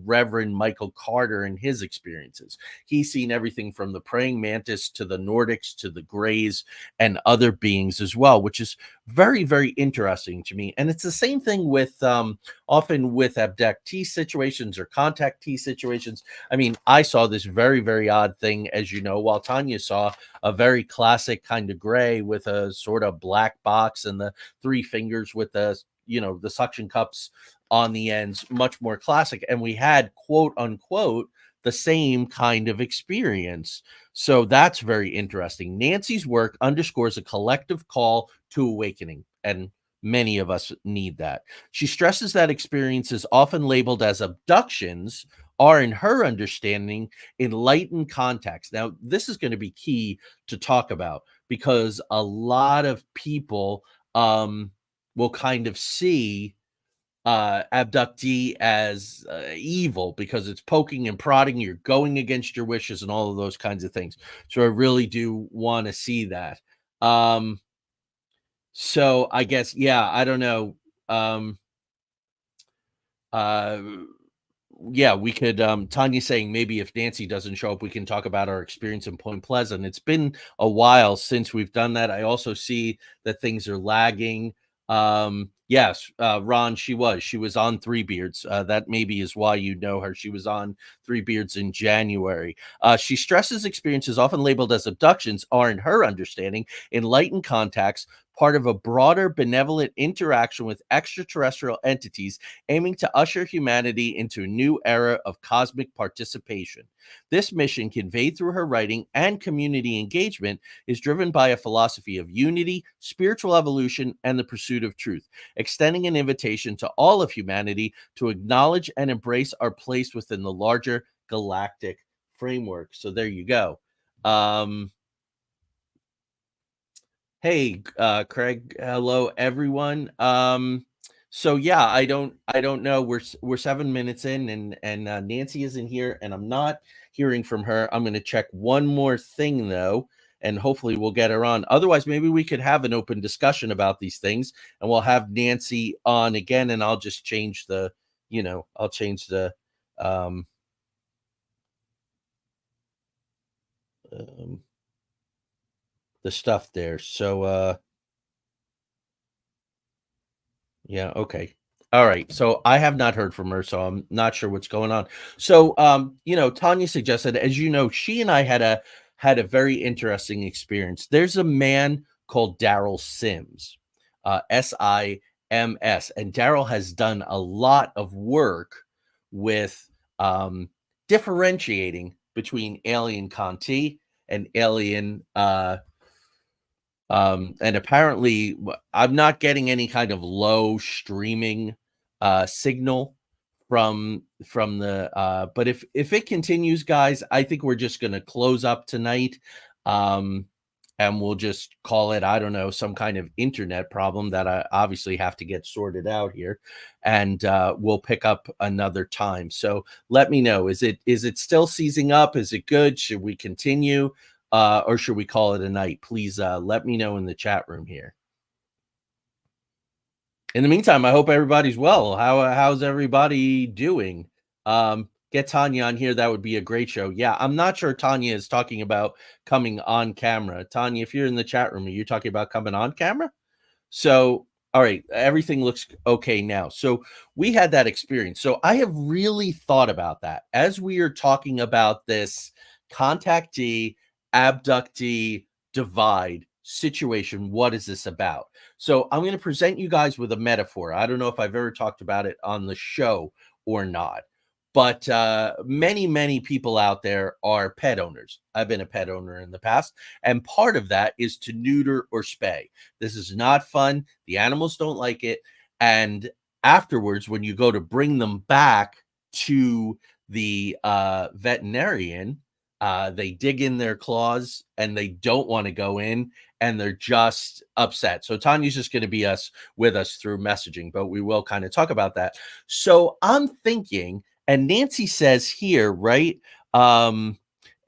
Reverend Michael Carter and his experiences. He's seen everything from the praying mantis to the Nordics to the Greys and other beings as well, which is very, very interesting to me. And it's the same thing with often with abductee situations or contactee situations. I mean, I saw this very, very odd thing, as you know, while Tanya saw a very classic kind of gray with a sort of black box and the three fingers with the, the suction cups on the ends, much more classic. And we had, quote unquote, the same kind of experience. So that's very interesting. Nancy's work underscores a collective call to awakening, and many of us need that. She stresses that experiences often labeled as abductions are, in her understanding, enlightened contacts. Now, this is going to be key to talk about because a lot of people will kind of see abductee as evil because it's poking and prodding, you're going against your wishes and all of those kinds of things. So I really do want to see that. So I guess, yeah, I don't know. Uh yeah, we could Tanya saying maybe if Nancy doesn't show up, we can talk about our experience in Point Pleasant. It's been a while since we've done that. I also see that things are lagging. Yes, Ron, she was on Three Beards. That maybe is why you know her. She was on Three Beards in January. She stresses experiences often labeled as abductions are, in her understanding, enlightened contacts, part of a broader benevolent interaction with extraterrestrial entities aiming to usher humanity into a new era of cosmic participation. This mission, conveyed through her writing and community engagement, is driven by a philosophy of unity, spiritual evolution, and the pursuit of truth, extending an invitation to all of humanity to acknowledge and embrace our place within the larger galactic framework. So there you go. Hey, Craig. Hello, everyone. So yeah, I don't know. We're 7 minutes in, and Nancy isn't here, and I'm not hearing from her. I'm going to check one more thing though, and hopefully we'll get her on. Otherwise, maybe we could have an open discussion about these things, and we'll have Nancy on again, and I'll just change the, I'll change the um, um the stuff there. So yeah, okay. All right. So I have not heard from her, so I'm not sure what's going on. So Tanya suggested, as you know, she and I had a very interesting experience. There's a man called Daryl Sims, Sims, and Daryl has done a lot of work with differentiating between alien Conti and alien and apparently I'm not getting any kind of low streaming signal from the but if it continues, guys, I think we're just going to close up tonight, and we'll just call it, I don't know, some kind of internet problem that I obviously have to get sorted out here, and we'll pick up another time. So let me know, is it still seizing up? Is it good? Should we continue? Or should we call it a night? Please let me know in the chat room here. In the meantime, I hope everybody's well. How's everybody doing? Get Tanya on here. That would be a great show. Yeah, I'm not sure Tanya is talking about coming on camera. Tanya, if you're in the chat room, are you talking about coming on camera? So, all right, everything looks okay now. So we had that experience. So I have really thought about that as we are talking about this contactee, abductee divide situation. What is this about? So I'm going to present you guys with a metaphor. I don't know if I've ever talked about it on the show or not, but many people out there are pet owners. I've been a pet owner in the past, and part of that is to neuter or spay. This is not fun. The animals don't like it, and afterwards, when you go to bring them back to the veterinarian, they dig in their claws and they don't want to go in, and they're just upset. So Tanya's just going to be with us through messaging, but we will kind of talk about that. So I'm thinking, and Nancy says here, right?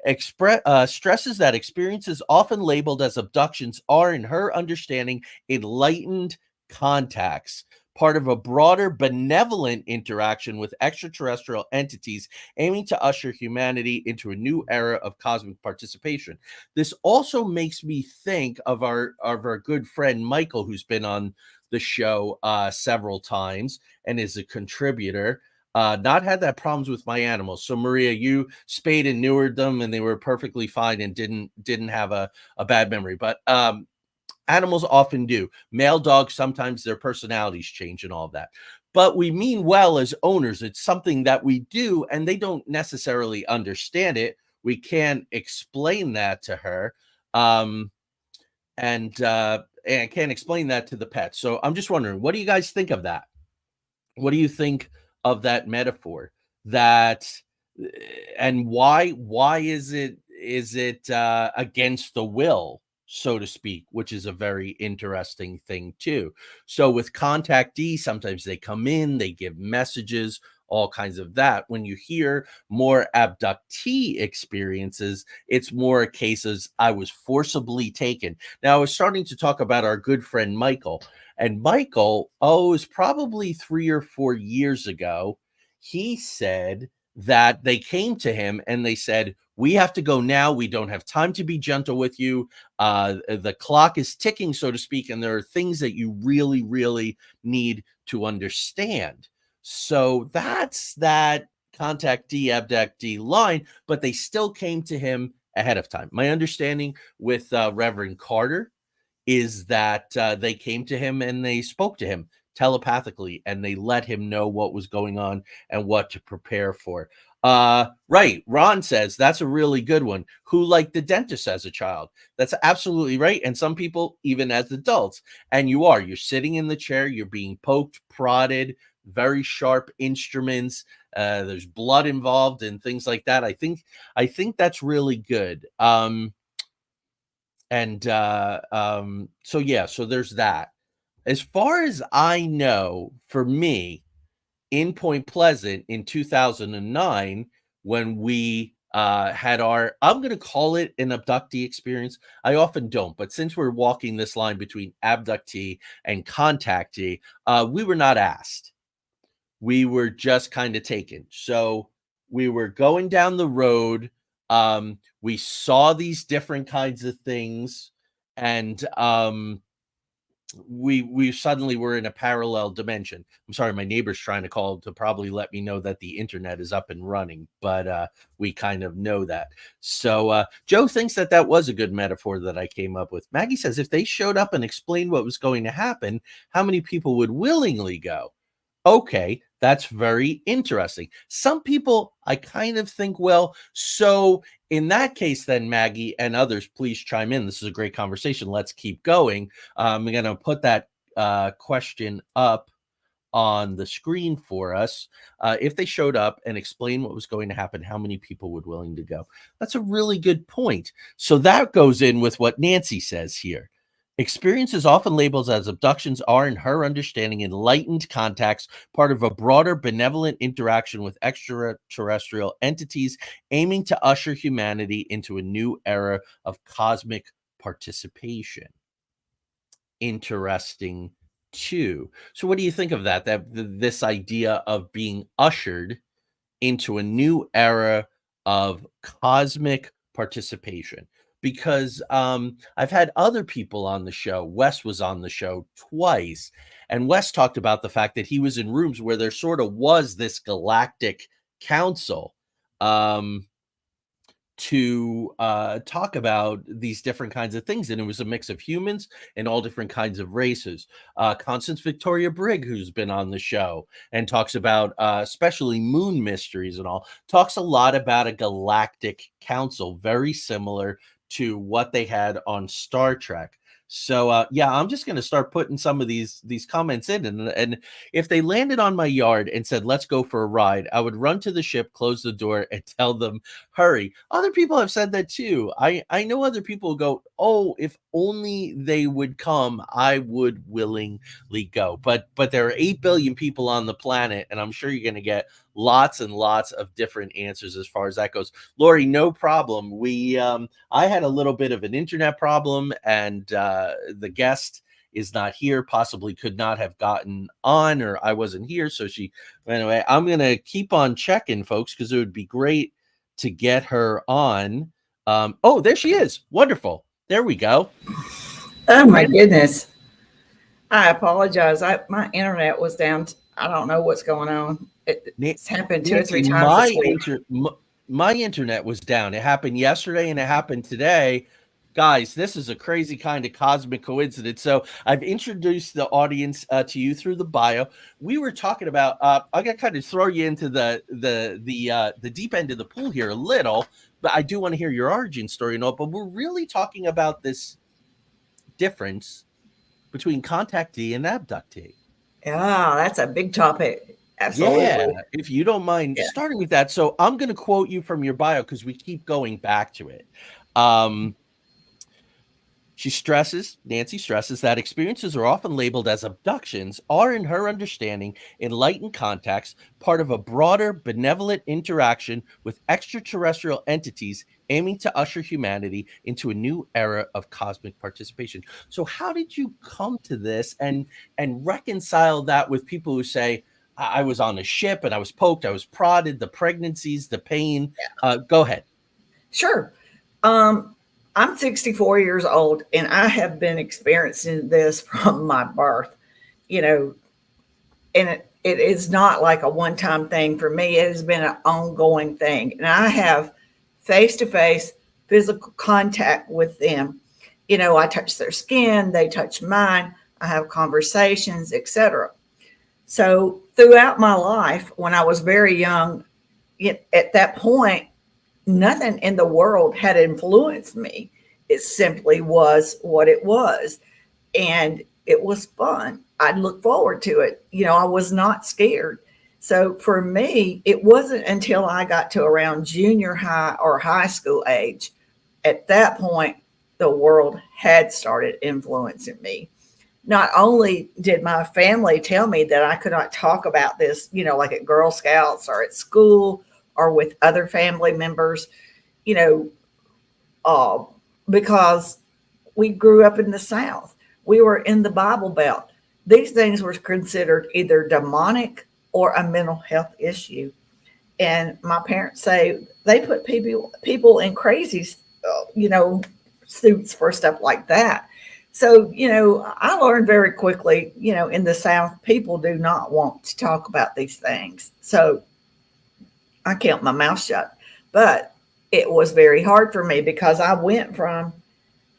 Stresses that experiences often labeled as abductions are, in her understanding, enlightened contacts, part of a broader benevolent interaction with extraterrestrial entities aiming to usher humanity into a new era of cosmic participation. This also makes me think of our good friend Michael, who's been on the show several times and is a contributor. Not had that problems with my animals. So Maria, you spayed and neutered them, and they were perfectly fine and didn't have a bad memory. But animals often do. Male dogs, sometimes their personalities change and all of that. But we mean well as owners. It's something that we do, and they don't necessarily understand it. We can explain that to her. Um, and can't explain that to the pets. So I'm just wondering, what do you guys think of that? What do you think of that metaphor? That and why is it against the will, so to speak, which is a very interesting thing too. So with contactee, sometimes they come in, they give messages, all kinds of that. When you hear more abductee experiences, it's more cases I was forcibly taken. Now I was starting to talk about our good friend Michael, and Michael, oh, it was probably 3 or 4 years ago. He said that they came to him and they said, "We have to go now. We don't have time to be gentle with you. The clock is ticking, so to speak, and there are things that you really, really need to understand." So that's that contactee, abductee line, but they still came to him ahead of time. My understanding with Reverend Carter is that they came to him and they spoke to him telepathically and they let him know what was going on and what to prepare for. Right. Ron says that's a really good one. Who liked the dentist as a child? That's absolutely right. And some people, even as adults, and you're sitting in the chair, you're being poked, prodded, very sharp instruments. There's blood involved and things like that. I think that's really good. So yeah, so there's that. As far as I know, for me, in Point Pleasant in 2009, when we had our, I'm going to call it an abductee experience. I often don't, but since we're walking this line between abductee and contactee, we were not asked. We were just kind of taken. So we were going down the road. We saw these different kinds of things, and we suddenly were in a parallel dimension. I'm sorry, my neighbor's trying to call to probably let me know that the internet is up and running, but we kind of know that. So Joe thinks that that was a good metaphor that I came up with. Maggie says if they showed up and explained what was going to happen, how many people would willingly go? Okay, that's very interesting. Some people, I kind of think, well, so in that case, then Maggie and others, please chime in. This is a great conversation. Let's keep going. I'm going to put that question up on the screen for us. If they showed up and explained what was going to happen, how many people would willing to go? That's a really good point. So that goes in with what Nancy says here. Experiences often labeled as abductions are, in her understanding, enlightened contacts, part of a broader benevolent interaction with extraterrestrial entities aiming to usher humanity into a new era of cosmic participation. Interesting too. So what do you think of that? This idea of being ushered into a new era of cosmic participation? Because I've had other people on the show. Wes was on the show twice, and Wes talked about the fact that he was in rooms where there sort of was this galactic council. To talk about these different kinds of things. And it was a mix of humans and all different kinds of races. Constance Victoria Brigg, who's been on the show and talks about especially moon mysteries and all, talks a lot about a galactic council, very similar to what they had on Star Trek. So yeah, I'm just going to start putting some of these comments in, and if they landed on my yard and said, "Let's go for a ride," I would run to the ship, close the door, and tell them, "Hurry." Other people have said that too. I know other people go, "Oh, if only they would come, I would willingly go." But there are 8 billion people on the planet, and I'm sure you're going to get lots and lots of different answers as far as that goes. Lori, no problem. I had a little bit of an internet problem, and the guest is not here, possibly could not have gotten on, or I wasn't here. So she went away. I'm going to keep on checking, folks, because it would be great to get her on. Oh, there she is. Wonderful. There we go. Oh my goodness. I apologize. My internet was down. I don't know what's going on. It's happened two or Nancy, three times this week. my internet was down. It happened yesterday and it happened today. Guys, this is a crazy kind of cosmic coincidence. So I've introduced the audience to you through the bio. We were talking about. I got to kind of throw you into the deep end of the pool here a little, but I do want to hear your origin story and all. But we're really talking about this difference between contactee and abductee. Yeah, that's a big topic. Yeah, Absolutely. if you don't mind Yeah. starting with that. So I'm going to quote you from your bio because we keep going back to it. Um, Nancy stresses that experiences are often labeled as abductions are, in her understanding, enlightened contacts, part of a broader benevolent interaction with extraterrestrial entities aiming to usher humanity into a new era of cosmic participation. So how did you come to this and reconcile that with people who say, I was on a ship and I was poked, I was prodded, the pregnancies, the pain? Go ahead. Sure. Um, I'm 64 years old and I have been experiencing this from my birth, you know, and it is not like a one time thing for me. It has been an ongoing thing. And I have face to face physical contact with them. You know, I touch their skin, they touch mine, I have conversations, etc. So throughout my life, when I was very young, at that point, nothing in the world had influenced me. It simply was what it was. And it was fun. I'd look forward to it. You know, I was not scared. So for me, it wasn't until I got to around junior high or high school age. At that point, the world had started influencing me. Not only did my family tell me that I could not talk about this, you know, like at Girl Scouts or at school or with other family members, you know, uh, because we grew up in the South. We were in the Bible Belt. These things were considered either demonic or a mental health issue. And my parents say they put people in crazy, you know, suits for stuff like that. So, you know, I learned very quickly, you know, in the South, people do not want to talk about these things. So I kept my mouth shut. But it was very hard for me because I went from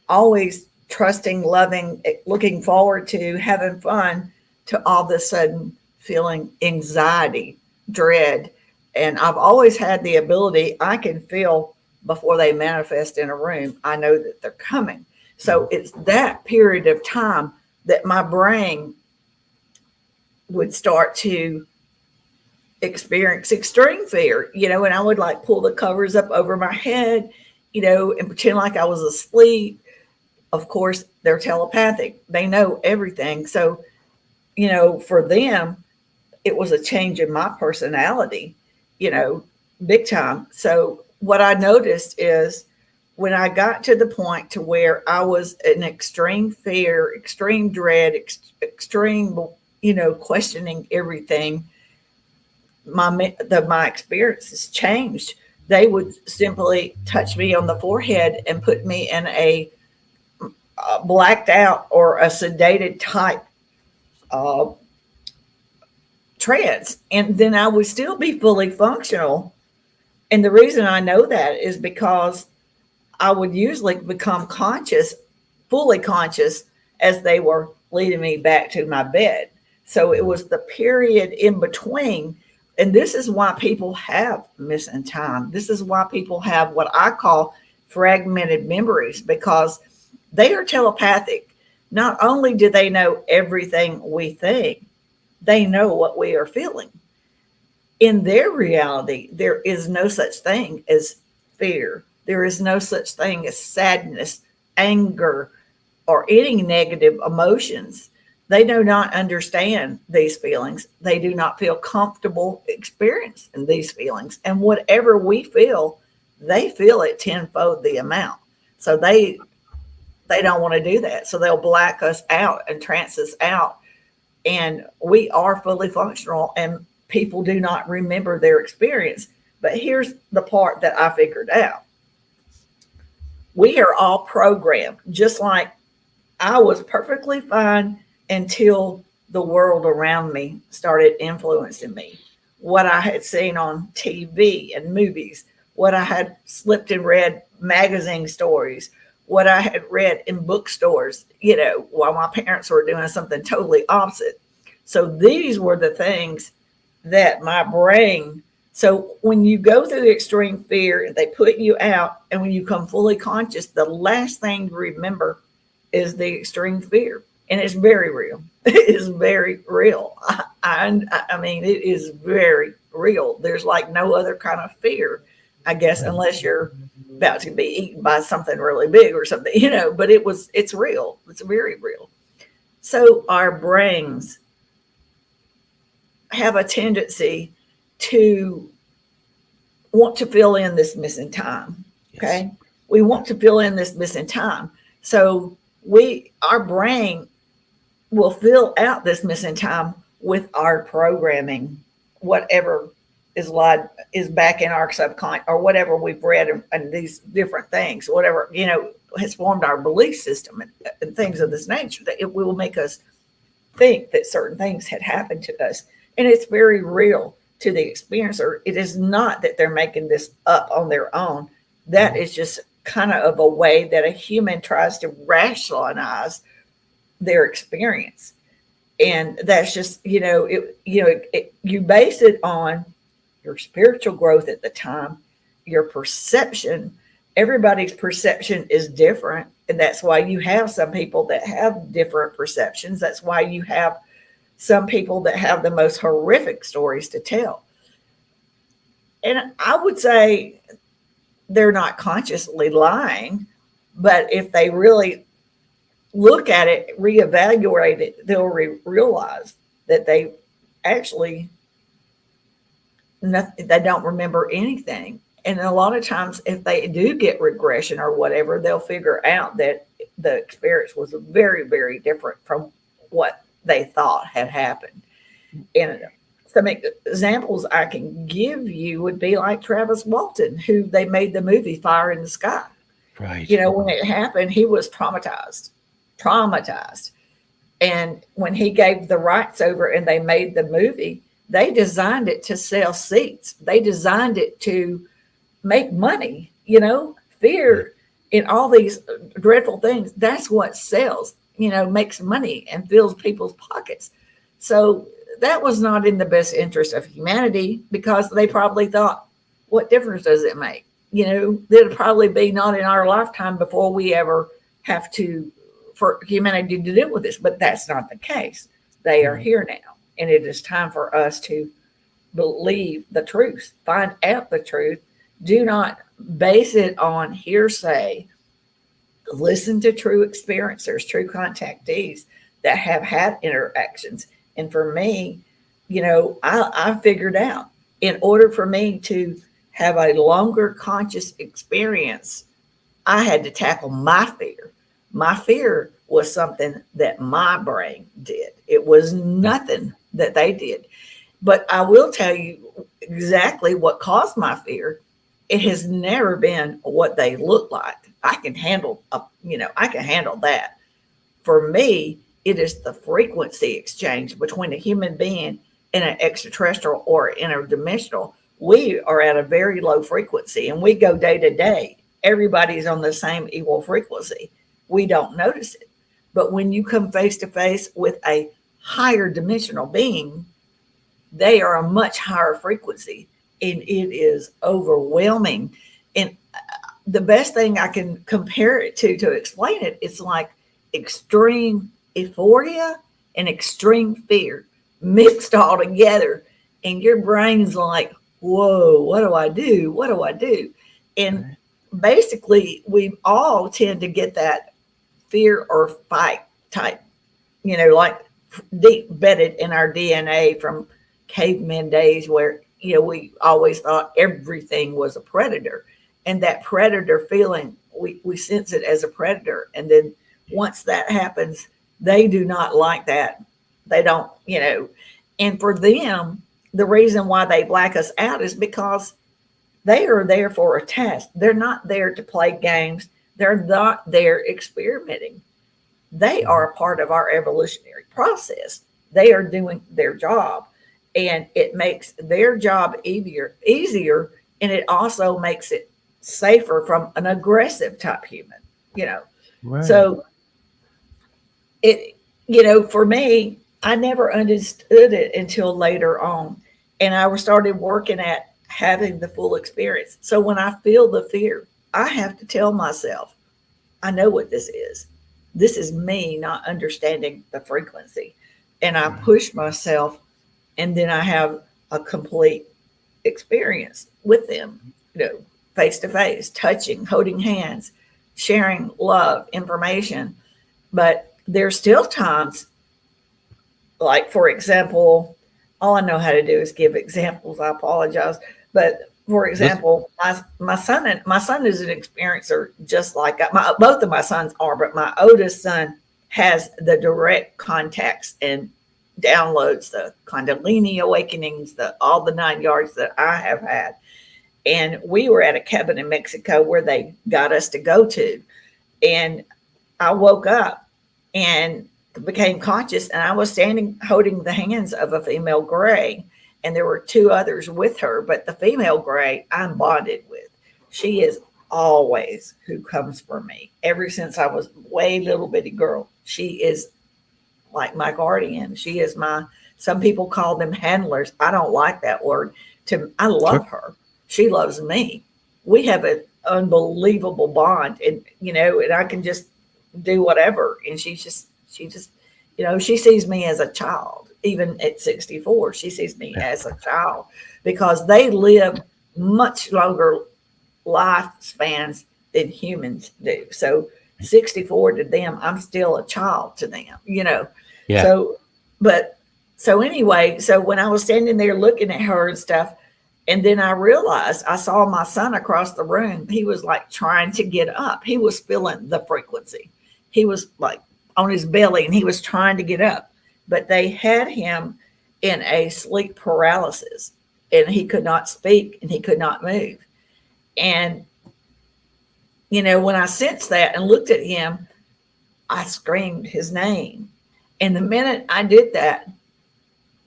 always trusting, loving, looking forward to having fun to all of a sudden feeling anxiety, dread. And I've always had the ability, I can feel before they manifest in a room, I know that they're coming. So it's that period of time that my brain would start to experience extreme fear, you know, and I would like pull the covers up over my head, you know, and pretend like I was asleep. Of course, they're telepathic, they know everything. So, you know, for them, it was a change in my personality, you know, big time. So, what I noticed is when I got to the point to where I was in extreme fear, extreme dread, extreme, you know, questioning everything, my experiences changed. They would simply touch me on the forehead and put me in a blacked out or a sedated type uh, trance, and then I would still be fully functional. And the reason I know that is because I would usually become conscious, fully conscious, as they were leading me back to my bed. So it was the period in between. And this is why people have missing time. This is why people have what I call fragmented memories, because they are telepathic. Not only do they know everything we think, they know what we are feeling. In their reality, there is no such thing as fear. There is no such thing as sadness, anger, or any negative emotions. They do not understand these feelings. They do not feel comfortable experiencing these feelings. And whatever we feel, they feel it tenfold the amount. So They don't want to do that. So they'll black us out and trance us out. And we are fully functional, and people do not remember their experience. But here's the part that I figured out: we are all programmed, just like I was perfectly fine until the world around me started influencing me. What I had seen on TV and movies, what I had slipped and read magazine stories, what I had read in bookstores, while my parents were doing something totally opposite. So these were the things that my brain. So when you go through extreme fear, they put you out, and when you come fully conscious, the last thing to remember is the extreme fear, and it's very real. It is very real. I mean, it is very real. There's like no other kind of fear, I guess, unless you're about to be eaten by something really big or something, But it's real. It's very real. So our brains have a tendency to want to fill in this missing time. Okay. Yes. We want to fill in this missing time. So our brain will fill out this missing time with our programming, whatever is back in our subconscious, or whatever we've read, and these different things, whatever, has formed our belief system, and things of this nature, that it will make us think that certain things had happened to us. And it's very real to the experiencer. It is not that they're making this up on their own. That is just kind of a way that a human tries to rationalize their experience. And that's just, you base it on your spiritual growth at the time, your perception. Everybody's perception is different. And that's why you have some people that have different perceptions. That's why you have some people that have the most horrific stories to tell. And I would say they're not consciously lying, but if they really look at it, reevaluate it, they'll realize that they actually, they don't remember anything. And a lot of times, if they do get regression or whatever, they'll figure out that the experience was very, very different from what they thought had happened. And some examples I can give you would be like Travis Walton, who they made the movie Fire in the Sky. Right. When it happened, he was traumatized. And when he gave the rights over and they made the movie, they designed it to sell seats. They designed it to make money, fear in all these dreadful things. That's what sells, makes money and fills people's pockets. So that was not in the best interest of humanity, because they probably thought, what difference does it make? It'll probably be not in our lifetime before we ever have for humanity to deal with this. But that's not the case. They are here now, and it is time for us to believe the truth, find out the truth. Do not base it on hearsay. Listen to true experiencers, true contactees that have had interactions. And for me, I figured out, in order for me to have a longer conscious experience, I had to tackle my fear. My fear was something that my brain did. It was nothing that they did. But I will tell you exactly what caused my fear. It has never been what they look like. I can handle that. For me, it is the frequency exchange between a human being and an extraterrestrial or interdimensional. We are at a very low frequency, and we go day to day. Everybody's on the same equal frequency. We don't notice it. But when you come face to face with a higher dimensional being, they are a much higher frequency, and it is overwhelming. And the best thing I can compare it to explain it, it's like extreme euphoria and extreme fear mixed all together. And your brain's like, whoa, what do I do? What do I do? And basically, we all tend to get that fear or fight type, like deep bedded in our DNA from caveman days, where, we always thought everything was a predator. And that predator feeling, we sense it as a predator. And then once that happens, they do not like that. They don't, and for them, the reason why they black us out is because they are there for a test. They're not there to play games. They're not there experimenting. They Mhm. are a part of our evolutionary process. They are doing their job, and it makes their job easier, and it also makes it safer from an aggressive type human, you know. Right. So it, for me, I never understood it until later on, and I started working at having the full experience. So when I feel the fear, I have to tell myself, I know what this is. This is me not understanding the frequency. And I Right. push myself, and then I have a complete experience with them, face to face, touching, holding hands, sharing love, information. But there's still times, like, for example, all I know how to do is give examples. I apologize. But for This example, my son is an experiencer, just like both of my sons are, but my oldest son has the direct contacts and downloads, the Kundalini awakenings, the all the 9 yards that I have had. And we were at a cabin in Mexico where they got us to go to. And I woke up and became conscious, and I was standing holding the hands of a female gray, and there were two others with her, but the female gray I'm bonded with. She is always who comes for me. Ever since I was way little bitty girl, she is like my guardian. She is my. Some people call them handlers. I don't like that word. I sure. love her. She loves me. We have an unbelievable bond, and I can just do whatever. And she just, she sees me as a child. Even at 64, she sees me Yeah. as a child because they live much longer lifespans than humans do. So 64 to them, I'm still a child to them. Yeah. So, but so anyway, so when I was standing there looking at her and stuff, and then I realized I saw my son across the room. He was like trying to get up. He was feeling the frequency. He was like on his belly and he was trying to get up, but they had him in a sleep paralysis, and he could not speak and he could not move. And, when I sensed that and looked at him, I screamed his name. And the minute I did that,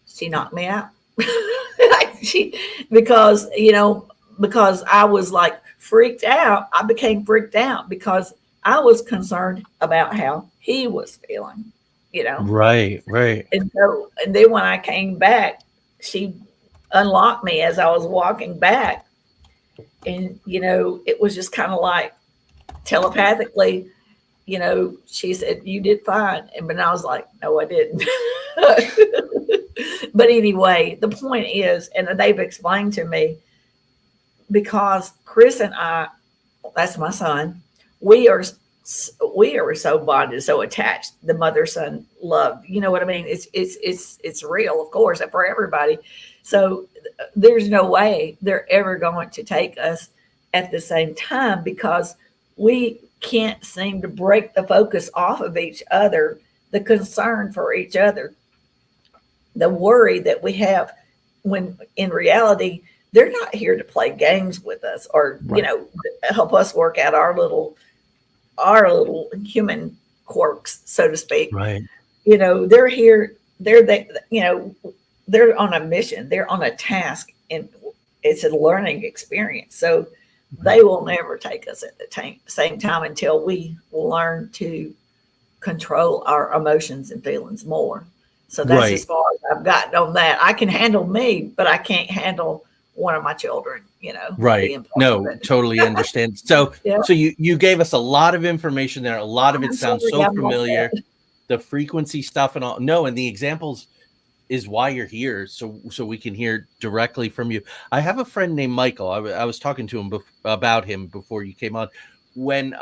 she knocked me out. she because because I was like freaked out. I became freaked out because I was concerned about how he was feeling, you know. Right. Right. And then when I came back, she unlocked me as I was walking back, and it was just kind of like telepathically, she said, "You did fine." And but I was like, "No, I didn't." But anyway, the point is, and they've explained to me, because Chris and I, that's my son, we are we are so bonded, so attached. The mother son love, you know what I mean? It's real, of course, for everybody. So there's no way they're ever going to take us at the same time because we can't seem to break the focus off of each other, the concern for each other, the worry that we have, when in reality they're not here to play games with us or Right. help us work out our little human quirks, so to speak. Right. They're here, they're on a mission, they're on a task, and it's a learning experience. So Right. they will never take us at the same time until we learn to control our emotions and feelings more. So that's Right. as far as I've gotten on that. I can handle me, but I can't handle one of my children, Right. being part of No, it. totally understand. So Yeah. so you gave us a lot of information there. A lot of it I'm sounds sorry so I'm like familiar. that. The frequency stuff and all. No, and the examples is why you're here, so we can hear directly from you. I have a friend named Michael. I was talking to him about him before you came on. When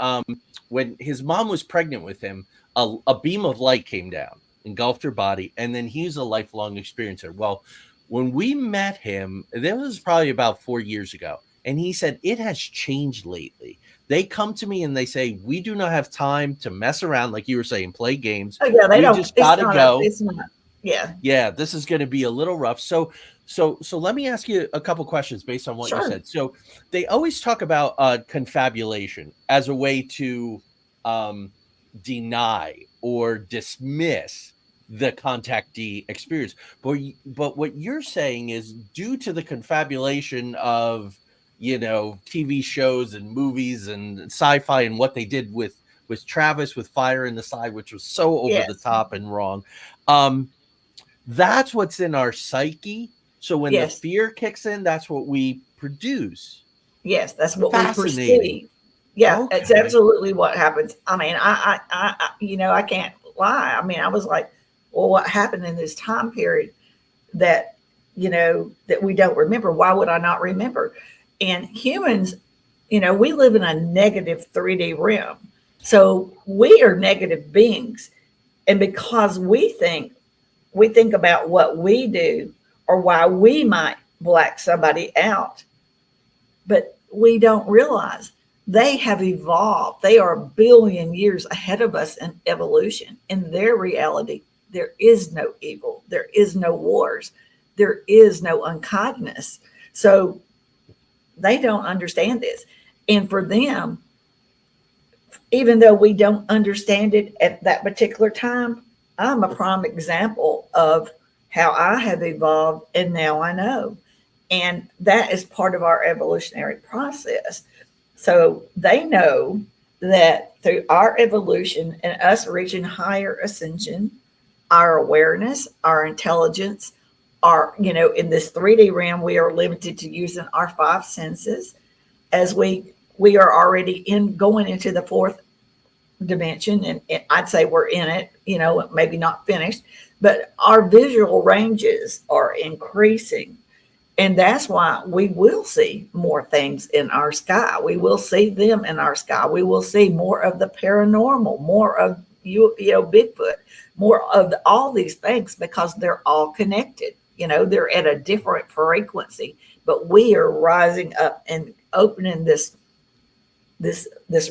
when his mom was pregnant with him, a beam of light came down, engulfed her body, and then he's a lifelong experiencer. Well, when we met him, this was probably about 4 years ago. And he said, it has changed lately. They come to me and they say, we do not have time to mess around, like you were saying, play games. Oh yeah, they We don't. just got to go. It's not. Yeah, Yeah, this is going to be a little rough. So let me ask you a couple questions based on what you sure. said. So they always talk about confabulation as a way to um, deny or dismiss the contactee experience. But what you're saying is due to the confabulation of TV shows and movies and sci-fi and what they did with Travis with Fire in the Side, which was so over the Yes, top and wrong. Um, that's what's in our psyche. So when the yes, fear kicks in, that's what we produce. yes. That's what we Fascinating. perceive. Yeah, it's Okay. absolutely what happens. I mean, I can't lie. I mean, I was like, well, what happened in this time period that that we don't remember? Why would I not remember? And humans, we live in a negative 3D realm, so we are negative beings, and because we think about what we do or why we might black somebody out, but we don't realize they have evolved. They are a billion years ahead of us in evolution. In their reality, there is no evil, there is no wars, there is no unkindness. So they don't understand this. And for them, even though we don't understand it at that particular time, I'm a prime example of how I have evolved and now I know. And that is part of our evolutionary process. So they know that through our evolution and us reaching higher ascension, our awareness, our intelligence, in this 3D realm, we are limited to using our five senses. As we are already in going into the fourth dimension, and I'd say we're in it, maybe not finished, but our visual ranges are increasing. And that's why we will see more things in our sky. We will see them in our sky. We will see more of the paranormal, more of Bigfoot, more of all these things because they're all connected. They're at a different frequency, but we are rising up and opening this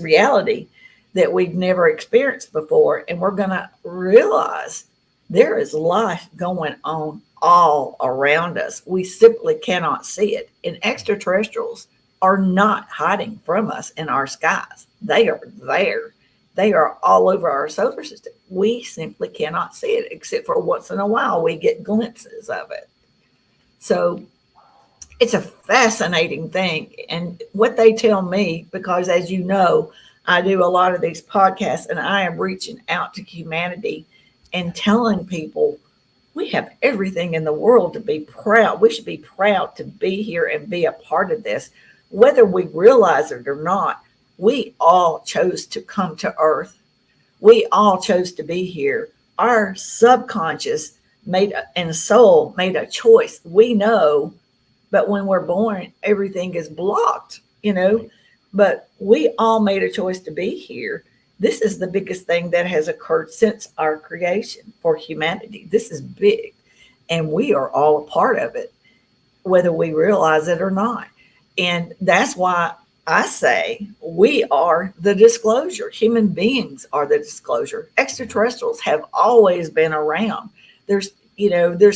reality that we've never experienced before, and we're going to realize there is life going on all around us. We simply cannot see it, and extraterrestrials are not hiding from us in our skies. They are there. They are all over our solar system. We simply cannot see it, except for once in a while we get glimpses of it. So it's a fascinating thing. And what they tell me, because as you know, I do a lot of these podcasts and I am reaching out to humanity and telling people we have everything in the world to be proud. We should be proud to be here and be a part of this. Whether we realize it or not, we all chose to come to Earth. We all chose to be here. Our subconscious and soul made a choice. We know, but when we're born, everything is blocked. But we all made a choice to be here. This is the biggest thing that has occurred since our creation for humanity. This is big, and we are all a part of it, whether we realize it or not. And that's why I say we are the disclosure. Human beings are the disclosure. Extraterrestrials have always been around. There's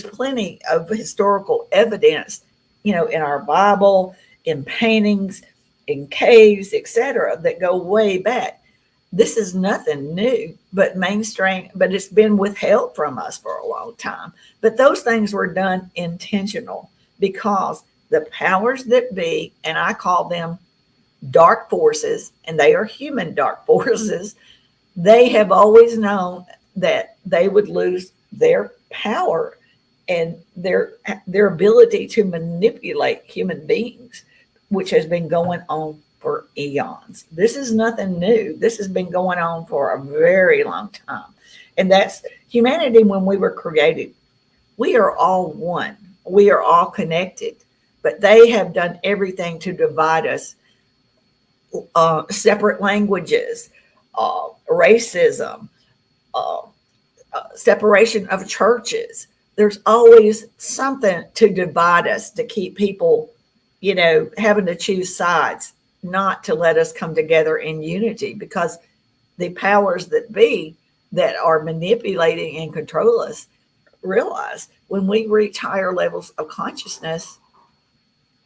plenty of historical evidence, in our Bible, in paintings, in caves, etc., that go way back. This is nothing new, but mainstream, but it's been withheld from us for a long time. But those things were done intentional because the powers that be, and I call them dark forces, and they are human dark forces, they have always known that they would lose their power and their ability to manipulate human beings, which has been going on for eons. This is nothing new. This has been going on for a very long time. And that's humanity. When we were created, we are all one. We are all connected, but they have done everything to divide us. Separate languages, racism, uh, separation of churches. There's always something to divide us, to keep people, having to choose sides, not to let us come together in unity, because the powers that be that are manipulating and control us realize when we reach higher levels of consciousness,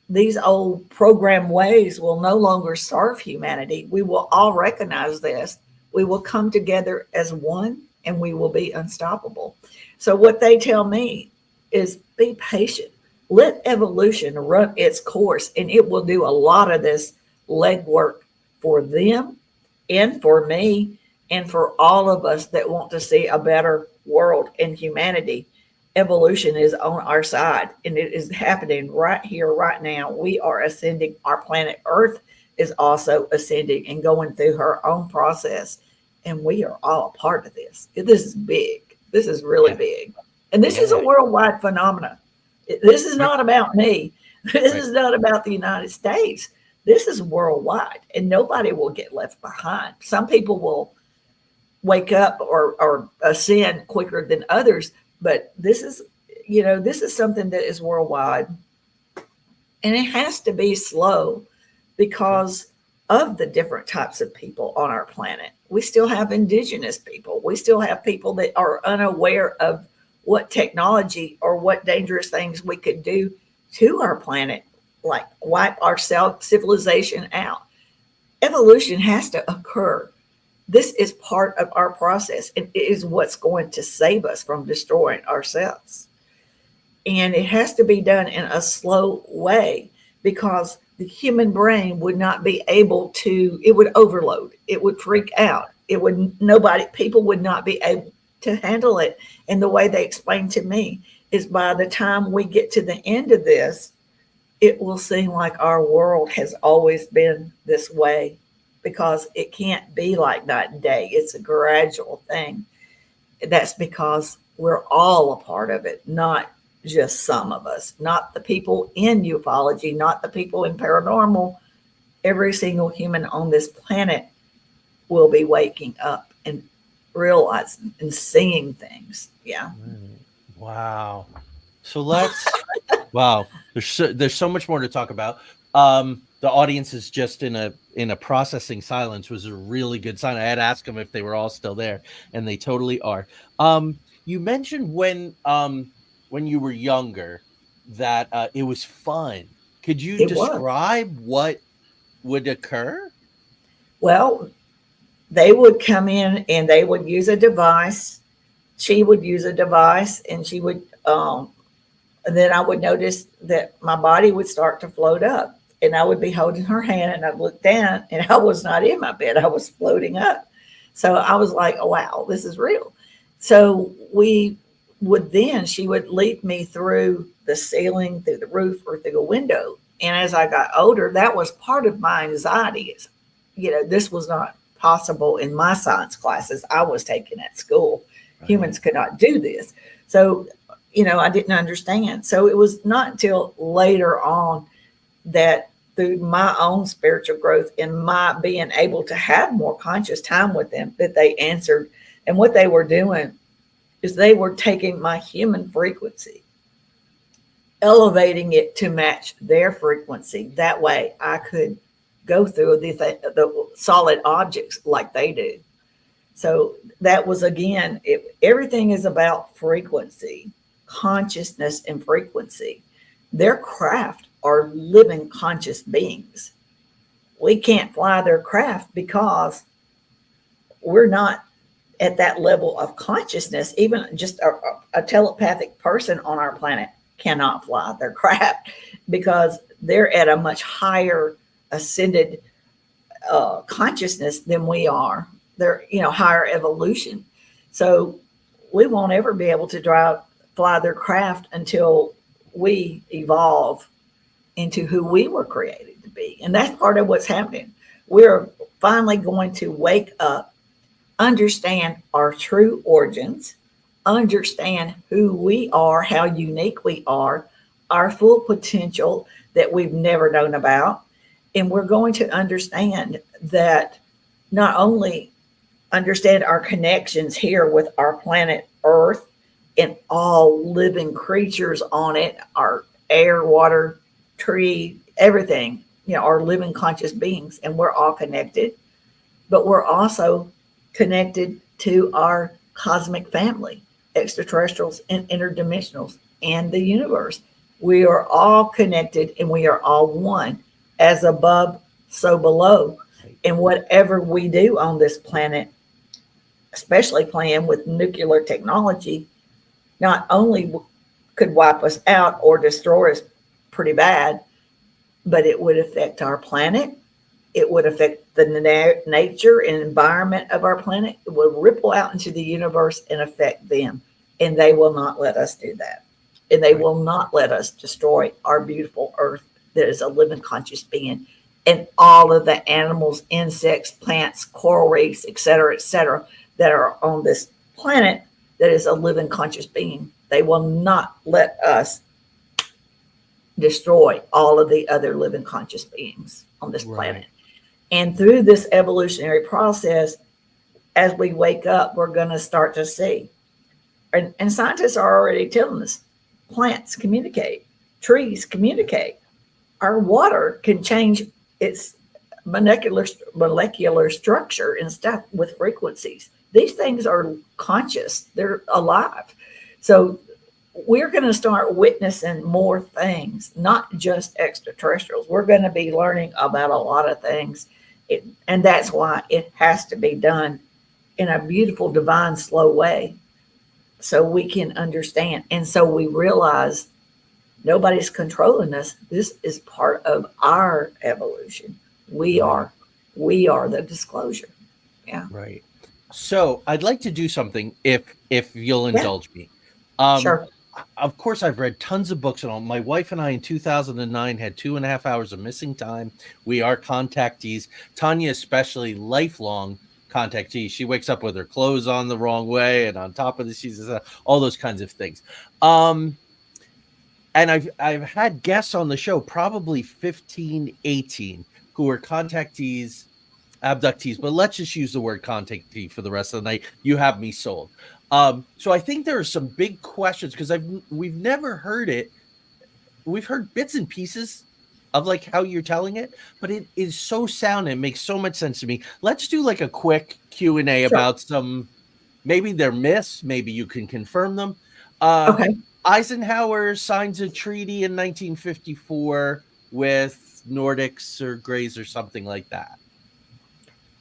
these old program ways will no longer serve humanity. We will all recognize this. We will come together as one and we will be unstoppable. So, what they tell me is be patient. Let evolution run its course, and it will do a lot of this legwork for them and for me and for all of us that want to see a better world and humanity. Evolution is on our side and it is happening right here, right now. We are ascending. Our planet Earth is also ascending and going through her own process. And we are all a part of this. This is big. This is really Yeah. big. And this is a Yeah. worldwide phenomenon. This is Right. not about me. This Right. is not about the United States. This is worldwide, and nobody will get left behind. Some people will wake up or ascend quicker than others, but this is something that is worldwide, and it has to be slow Right. because of the different types of people on our planet. We still have indigenous people. We still have people that are unaware of what technology or what dangerous things we could do to our planet, like wipe our civilization out. Evolution has to occur. This is part of our process, and it is what's going to save us from destroying ourselves. And it has to be done in a slow way because the human brain would not be able to, it would overload, it would freak out, it would, nobody, people would not be able to handle it. And the way they explained to me is by the time we get to the end of this, it will seem like our world has always been this way, because it can't be like night and day. It's a gradual thing. That's because we're all a part of it, not just some of us, not the people in ufology, not the people in paranormal. Every single human on this planet will be waking up and realizing and seeing things. Yeah. Right. Wow. So let's wow. There's so much more to talk about. The audience is just in a processing silence, was a really good sign. I had asked them if they were all still there, and they totally are. You mentioned when you were younger that it was fun. Could you It was. describe what would occur? Well, they would come in and they would use a device. She would use a device, and she would, and then I would notice that my body would start to float up, and I would be holding her hand, and I'd look down, and I was not in my bed. I was floating up. So I was like, oh, wow, this is real. So she would lead me through the ceiling, through the roof, or through the window. And as I got older, that was part of my anxiety. This was not possible in my science classes I was taking at school. Right. Humans could not do this. So, I didn't understand. So it was not until later on that through my own spiritual growth and my being able to have more conscious time with them that they answered. And what they were doing is they were taking my human frequency, elevating it to match their frequency. That way I could go through the solid objects like they do. So that was, again, everything is about frequency, consciousness, and frequency. Their craft are living conscious beings. We can't fly their craft because we're not at that level of consciousness. Even just a telepathic person on our planet cannot fly their craft because they're at a much higher ascended consciousness than we are. They're, higher evolution. So we won't ever be able to fly their craft until we evolve into who we were created to be. And that's part of what's happening. We're finally going to wake up, understand our true origins, understand who we are, how unique we are, our full potential that we've never known about. And we're going to understand that, not only understand our connections here with our planet Earth and all living creatures on it, our air, water, tree, everything, are living conscious beings, and we're all connected, but we're also connected to our cosmic family, extraterrestrials and interdimensionals, and the universe. We are all connected and we are all one, as above, so below. Right. And whatever we do on this planet, especially playing with nuclear technology, not only could wipe us out or destroy us pretty bad, but it would affect our planet. It would affect the nature and environment of our planet. It would ripple out into the universe and affect them. And they will not let us do that. And they Right. will not let us destroy our beautiful earth that is a living conscious being. And all of the animals, insects, plants, coral reefs, et cetera, that are on this planet that is a living conscious being. They will not let us destroy all of the other living conscious beings on this planet. Right. And through this evolutionary process, as we wake up, we're going to start to see. And scientists are already telling us plants communicate, trees communicate. Our water can change its molecular structure and stuff with frequencies. These things are conscious, they're alive. So we're going to start witnessing more things, not just extraterrestrials. We're going to be learning about a lot of things. And that's why it has to be done in a beautiful, divine, slow way so we can understand. And so we realize nobody's controlling us. This is part of our evolution. We Right. are, we are the disclosure. Yeah. Right. So I'd like to do something if you'll Yeah. indulge me. Um, Sure. of course, I've read tons of books and all. My wife and I in 2009 had 2.5 hours of missing time. We are contactees. Tanya, especially lifelong contactee. She wakes up with her clothes on the wrong way and on top of the sheets, all those kinds of things. Um, and I've had guests on the show, probably 15, 18, who are contactees, abductees, but let's just use the word contactee for the rest of the night. You have me sold. So I think there are some big questions because we've never heard it. We've heard bits and pieces of like how you're telling it, but it is so sound and makes so much sense to me. Let's do like a quick Q&A Sure. about some, maybe they're myths, maybe you can confirm them. Uh, Okay. Eisenhower signs a treaty in 1954 with Nordics or Greys or something like that.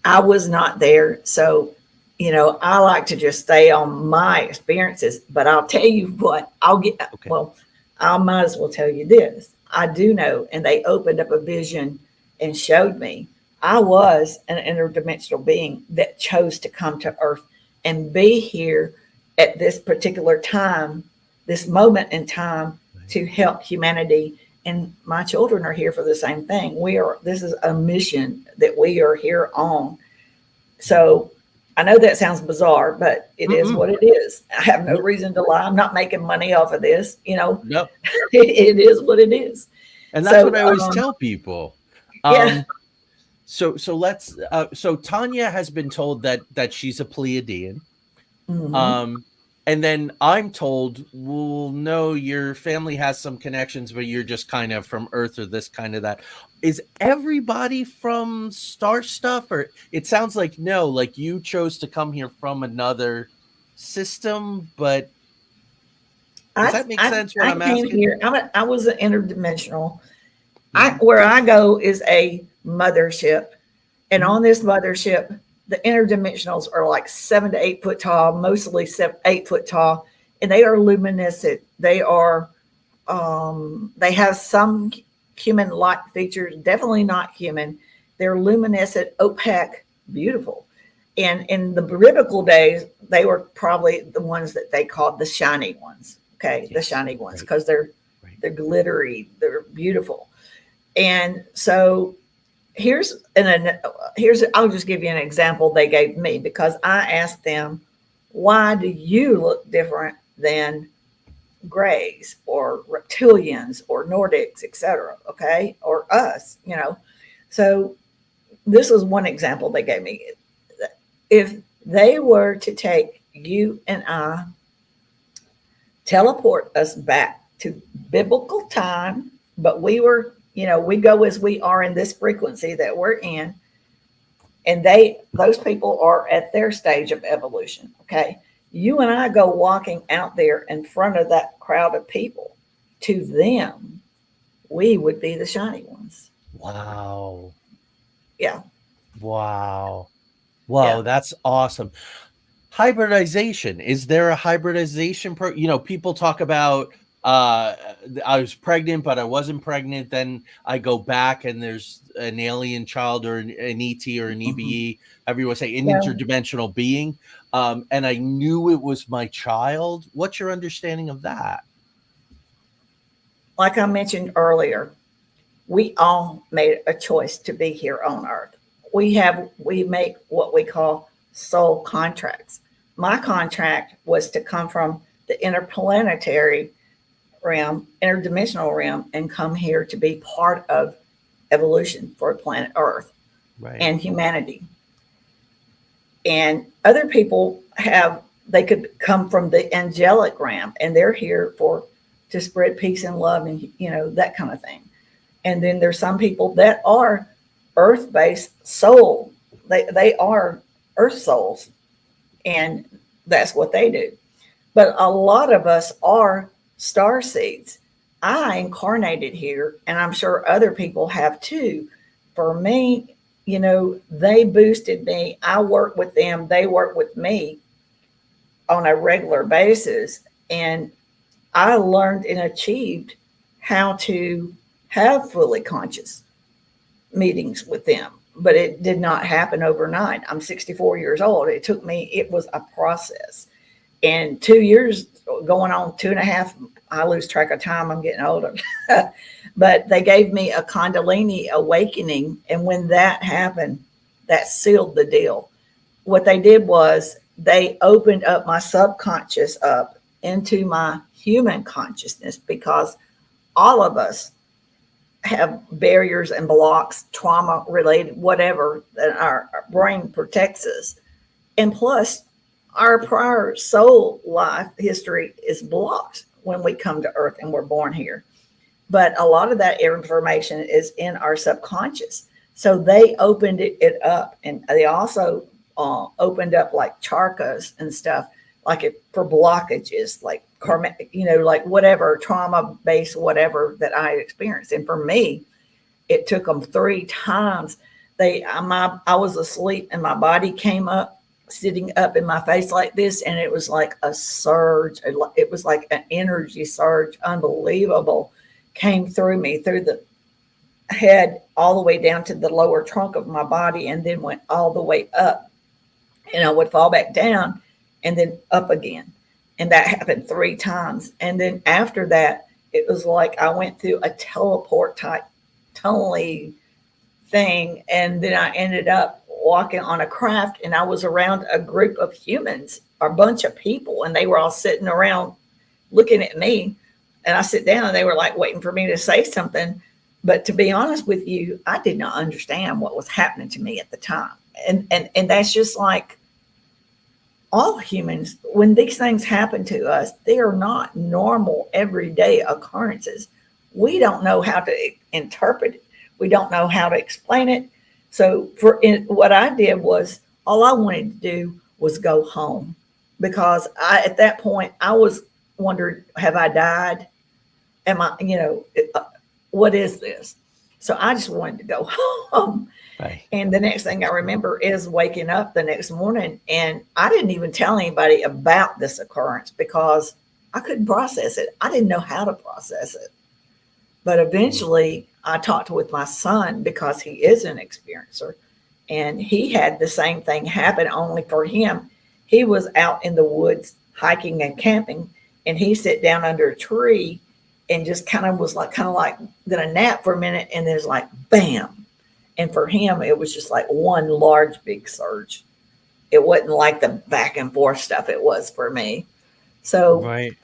I was not there. So, I like to just stay on my experiences, but I'll tell you what, Okay. well, I might as well tell you this. I do know, and they opened up a vision and showed me I was an interdimensional being that chose to come to Earth and be here at this particular time, this moment in time Right. to help humanity. And my children are here for the same thing. This is a mission that we are here on. So I know that sounds bizarre, but it is Mm-mm. what it is. I have no No, reason to lie. I'm not making money off of this. no. It is what it is. And that's what So, I always tell people. yeah. Um, so Tanya has been told that she's a Pleiadian. Hmm. Um, and then I'm told, well, no, your family has some connections, but you're just kind of from Earth or this kind of that. Is everybody from star stuff? Or it sounds like no, like you chose to come here from another system, but does I, that make I, sense what I I'm came asking? here. I was an interdimensional. Mhm. Where I go is a mothership. And Mhm. on this mothership, the interdimensionals are like 7 to 8 foot tall, mostly 8 foot tall, and they are luminescent. They have some human-like features, definitely not human. They're luminescent, opaque, beautiful. And in the biblical days, they were probably the ones that they called the shiny ones. Okay, the Yes. shiny ones Right. because they're Right. they're glittery, they're beautiful. And so here's and here's I'll just give you an example they gave me because I asked them, why do you look different than Greys or reptilians or Nordics, etc.? Okay, or us. So this was one example they gave me. If they were to take you and I, teleport us back to biblical time, but we were We go as we are in this frequency that we're in, and those people are at their stage of evolution. Okay. You and I go walking out there in front of that crowd of people. To them, we would be the shiny ones. Wow. Yeah. Wow. Yeah. Wow, that's awesome. Hybridization. Is there a hybridization people talk about I was pregnant but I wasn't pregnant, then I go back and there's an alien child or an ET or an Mhm. EBE, everyone say an Yeah. interdimensional being, and I knew it was my child. What's your understanding of that? Like I mentioned earlier, we all made a choice to be here on earth. We make what we call soul contracts. My contract was to come from the interplanetary realm, interdimensional realm, and come here to be part of evolution for planet Earth Right. and humanity. And other people they could come from the angelic realm, and they're here for to spread peace and love, and that kind of thing. And then there's some people that are earth-based soul. They are earth souls, and that's what they do. But a lot of us are star seeds. I incarnated here, and I'm sure other people have too. For me, they boosted me. I work with them, they work with me on a regular basis. And I learned and achieved how to have fully conscious meetings with them. But it did not happen overnight. I'm 64 years old. It was a process. And 2 years, going on 2.5, I lose track of time. I'm getting older. But they gave me a Kundalini awakening. And when that happened, that sealed the deal. What they did was they opened up my subconscious up into my human consciousness, because all of us have barriers and blocks, trauma related, whatever, that our brain protects us. And plus, our prior soul life history is blocked when we come to earth and we're born here. But a lot of that information is in our subconscious. So they opened it up, and they also opened up like charkas and stuff, like for blockages, like karma, like whatever trauma based, whatever that I experienced. And for me, it took them 3 times. I was asleep and my body came up, sitting up in my face like this, and it was like a surge. It was like an energy surge, unbelievable, came through me, through the head, all the way down to the lower trunk of my body, and then went all the way up. And I would fall back down and then up again. And that happened 3 times. And then after that, it was like I went through a teleport type tunneling thing. And then I ended up walking on a craft, and I was around a group of humans, a bunch of people, and they were all sitting around looking at me. And I sit down and they were like waiting for me to say something. But to be honest with you, I did not understand what was happening to me at the time. And that's just like all humans. When these things happen to us, they are not normal everyday occurrences. We don't know how to interpret it. We don't know how to explain it. So what I did was, all I wanted to do was go home, because at that point I was wondering, have I died? Am I, what is this? So I just wanted to go home. Right. And the next thing I remember is waking up the next morning, and I didn't even tell anybody about this occurrence because I couldn't process it. I didn't know how to process it. But eventually I talked with my son, because he is an experiencer, and he had the same thing happen, only for him. He was out in the woods hiking and camping, and he sat down under a tree and just kind of like gonna nap for a minute, and there's like bam. And for him, it was just like one large big surge. It wasn't like the back and forth stuff it was for me. So, Right.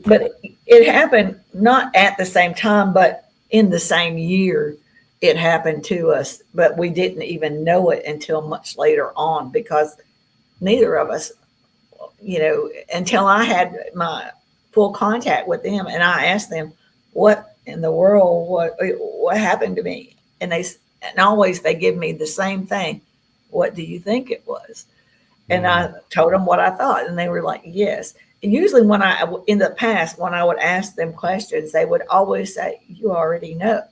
but it happened not at the same time, but in the same year, it happened to us. But we didn't even know it until much later on, because neither of us, until I had my full contact with them, and I asked them, what in the world? What happened to me? And and always they give me the same thing. What do you think it was? And Mm, I told them what I thought, and they were like, yes. And usually, in the past, when I would ask them questions, they would always say, "You already know,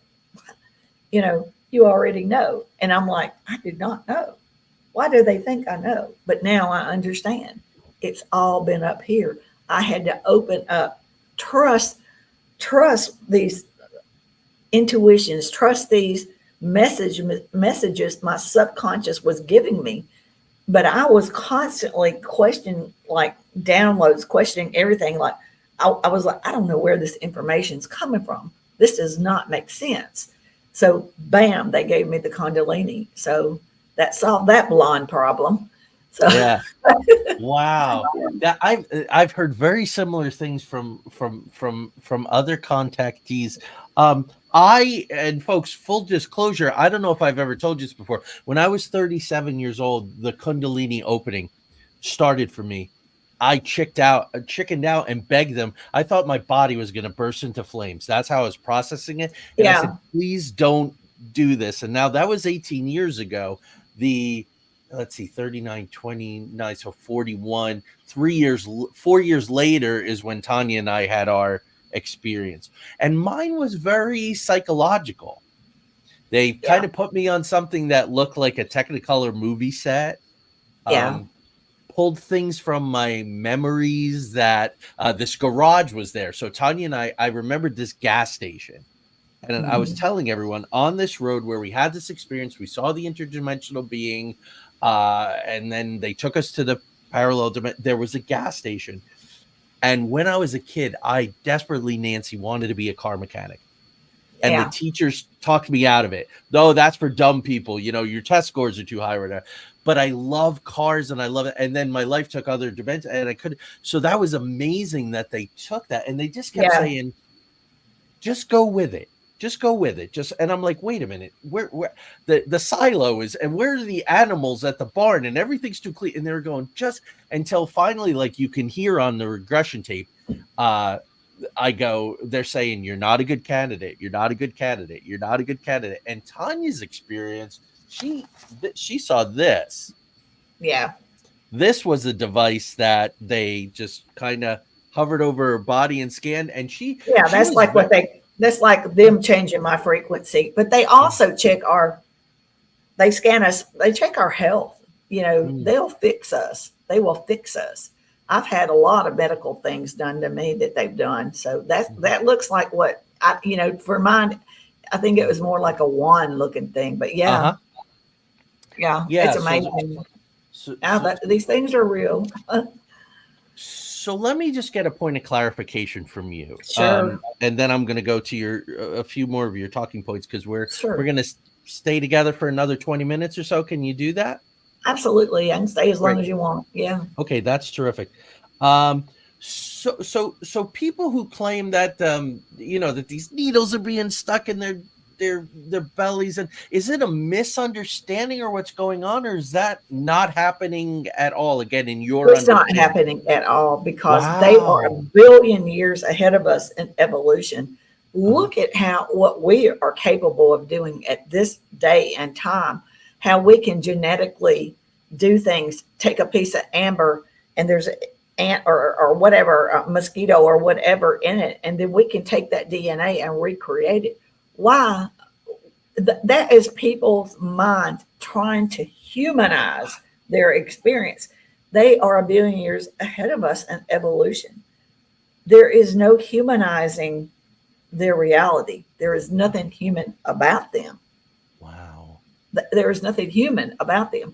you already know." And I'm like, I did not know. Why do they think I know? But now I understand. It's all been up here. I had to open up, trust, trust these intuitions, trust these messages my subconscious was giving me. But I was constantly questioning, like downloads, questioning everything. Like I was like, I don't know where this information's coming from. This does not make sense. So bam, they gave me the Kundalini. So that solved that blonde problem. So yeah. Wow. That I've heard very similar things from other contactees. I and folks, full disclosure, I don't know if I've ever told you this before. When I was 37 years old, the Kundalini opening started for me. I chickened out and begged them. I thought my body was going to burst into flames. That's how I was processing it. And I said, yeah, please don't do this. And now that was 18 years ago. The let's see, 39, 29, so 41. 4 years later is when Tanya and I had our experience. And mine was very psychological. They kind yeah, of put me on something that looked like a Technicolor movie set. yeah. Um, Pulled things from my memories that this garage was there. So Tanya and I remembered this gas station. And I was Mhm. telling everyone on this road where we had this experience, we saw the interdimensional being, and then they took us to the parallel dimension. There was a gas station. And when I was a kid, I desperately, Nancy, wanted to be a car mechanic. And the Yeah, teachers talked me out of it. No, that's for dumb people. Your test scores are too high right now. But I love cars and I love it. And then my life took other dimensions and I could. So that was amazing that they took that and they just kept yeah. saying, just go with it. Just go with it. And I'm like, wait a minute, where the silo is, and where are the animals at the barn, and everything's too clean. And they're going just until finally, like you can hear on the regression tape, uh, they're saying you're not a good candidate. You're not a good candidate. You're not a good candidate. And Tanya's experience, she saw this. Yeah. This was a device that they just kind of hovered over her body and scanned, and Yeah, she was that's like them changing my frequency. But they also they scan us, they check our health. Mm, They'll fix us. They will fix us. I've had a lot of medical things done to me that they've done. So mhm. that looks like what for mine, I think it was more like a wand looking thing. But yeah, Uh-huh. yeah, it's Yeah, amazing. so Now so that these things are real. so let me just get a point of clarification from you. Sure, And then I'm going to go to your a few more of your talking points because we're sure. going to stay together for another 20 minutes or so. Can you do that? Absolutely. I can stay as long Great. as you want. Yeah. Okay, that's terrific. Um, so people who claim that that these needles are being stuck in their bellies, and is it a misunderstanding or what's going on, or is that not happening at all? Again, in your It's not understanding. happening at all because they are a Wow. billion years ahead of us in evolution. Uh-huh. Look at what we are capable of doing at this day and time, how we can genetically do things, take a piece of amber and there's an ant or whatever, a mosquito or whatever in it, and then we can take that DNA and recreate it. Why? That is people's minds trying to humanize their experience. They are a billion years ahead of us in evolution. There is no humanizing their reality. There is nothing human about them. Wow. There is nothing human about them.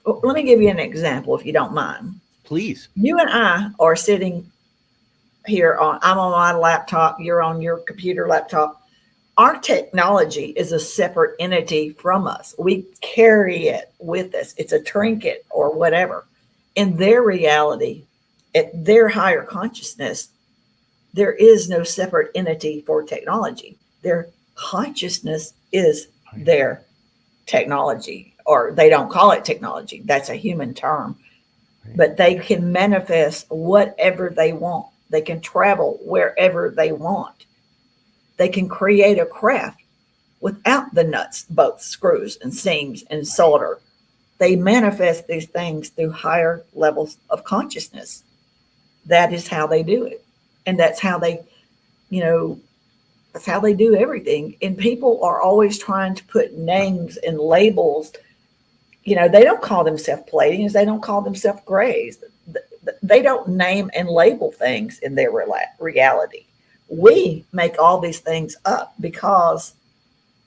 Let me give you an example, if you don't mind. Please. You and I are sitting here I'm on my laptop, you're on your computer laptop. Our technology is a separate entity from us. We carry it with us. It's a trinket or whatever. In their reality, at their higher consciousness, there is no separate entity for technology. Their consciousness is Right. their technology, or they don't call it technology. That's a human term. Right. But they can manifest whatever they want. They can travel wherever they want. They can create a craft without the nuts, bolts, screws, and seams and solder. They manifest these things through higher levels of consciousness. That is how they do it. And that's how they, you know, that's how they do everything. And people are always trying to put names and labels. They don't call themselves Palladians. They don't call themselves Grays. They don't name and label things in their reality. We make all these things up because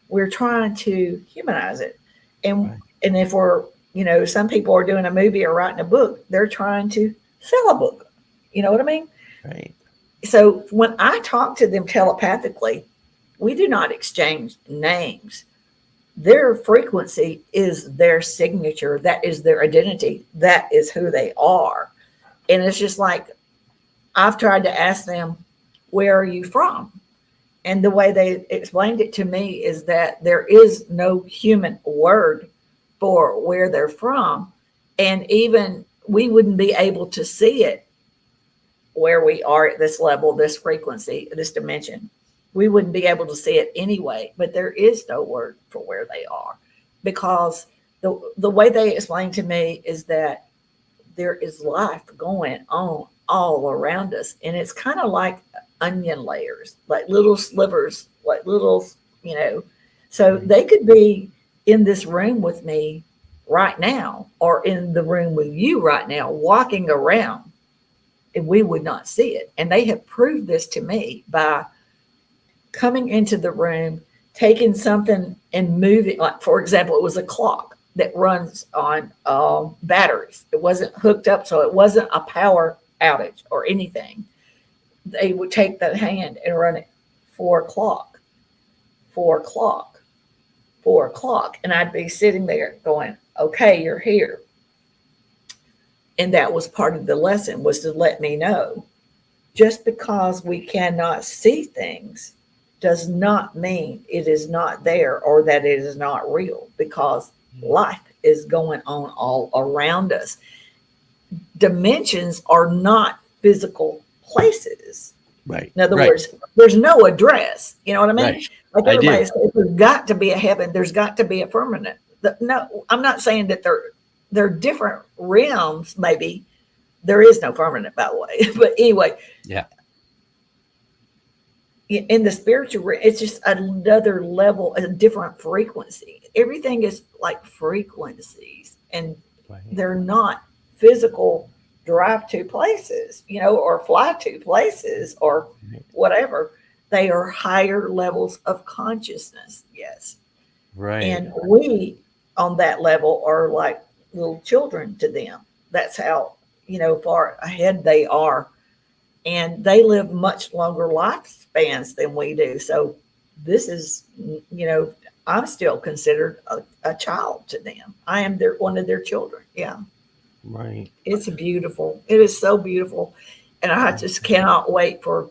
we're trying to humanize it. And Right. and if we're, some people are doing a movie or writing a book, they're trying to sell a book. You know what I mean? Right. So when I talk to them telepathically, we do not exchange names. Their frequency is their signature. That is their identity. That is who they are. And it's just like I've tried to ask them, where are you from? And the way they explained it to me is that there is no human word for where they're from. And even we wouldn't be able to see it where we are at this level, this frequency, this dimension. We wouldn't be able to see it anyway, but there is no word for where they are because the way they explained to me is that there is life going on all around us. And it's kind of like onion layers, like little slivers, like little, you know. So Right. they could be in this room with me right now, or in the room with you right now, walking around, and we would not see it. And they have proved this to me by coming into the room, taking something and moving. Like, for example, it was a clock that runs on batteries. It wasn't hooked up, so it wasn't a power outage or anything. They would take that hand and run it 4 o'clock, 4 o'clock, 4 o'clock. And I'd be sitting there going, okay, you're here. And that was part of the lesson, was to let me know, just because we cannot see things does not mean it is not there or that it is not real, because life is going on all around us. Dimensions are not physical places. Right. In other Right. words, there's no address. You know what I Right. mean? Like I do. everybody says, there's got to be a heaven. There's got to be a firmament. No, I'm not saying that they're different realms. Maybe there is no firmament, by the way. But anyway, Yeah. in the spiritual, it's just another level, a different frequency. Everything is like frequencies, and Right. they're not physical drive to places, or fly to places or Right. whatever. They are higher levels of consciousness. Yes. Right. And we on that level are like little children to them. That's how, far ahead they are. And they live much longer lifespans than we do. So this is, I'm still considered a child to them. I am one of their children. Yeah. Right. It's beautiful. It is so beautiful. And I just cannot wait for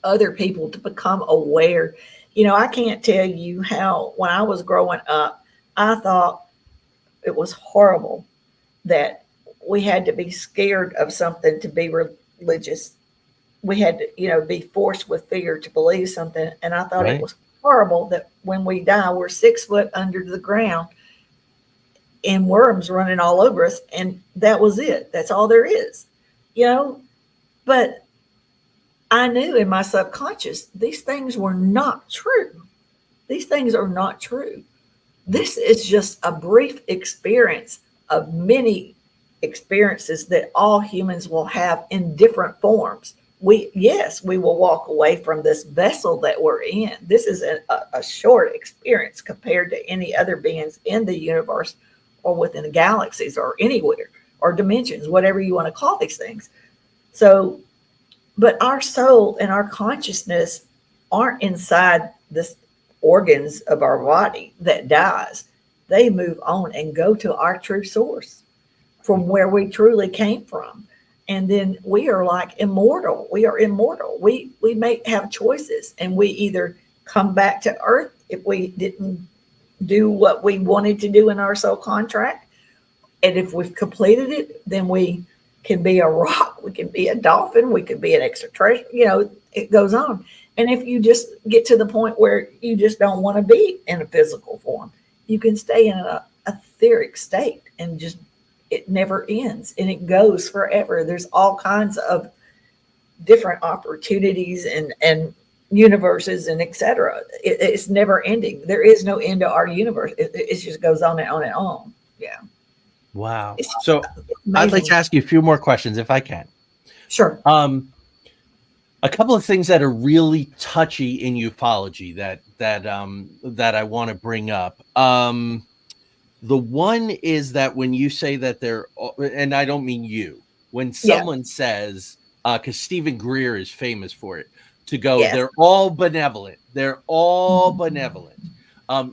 other people to become aware. I can't tell you how, when I was growing up, I thought it was horrible that we had to be scared of something to be religious. We had to, be forced with fear to believe something. And I thought it Right. was horrible that when we die, we're 6 foot under the ground and worms running all over us. And that was it. That's all there is, you know. But I knew in my subconscious, these things were not true. These things are not true. This is just a brief experience of many experiences that all humans will have in different forms. Yes, we will walk away from this vessel that we're in. This is a short experience compared to any other beings in the universe or within the galaxies or anywhere, or dimensions, whatever you want to call these things. So, but our soul and our consciousness aren't inside this organs of our body that dies. They move on and go to our true source, from where we truly came from. And then we are like immortal. We are immortal. We may have choices, and we either come back to earth if we didn't do what we wanted to do in our soul contract. And if we've completed it, then we can be a rock, we can be a dolphin, we could be an extraterrestrial, it goes on. And if you just get to the point where you just don't want to be in a physical form, you can stay in a etheric state and just it never ends and it goes forever. There's all kinds of different opportunities and universes and etc. It's never ending. There is no end to our universe. It just goes on and on and on. Yeah, Wow. it's So I'd like amazing. to ask you a few more questions if I can. Sure. Um, a couple of things that are really touchy in ufology that I want to bring up. The one is that when you say that and I don't mean you, when Yeah. someone says, because Stephen Greer is famous for it, to go, Yes. they're all benevolent. They're all benevolent.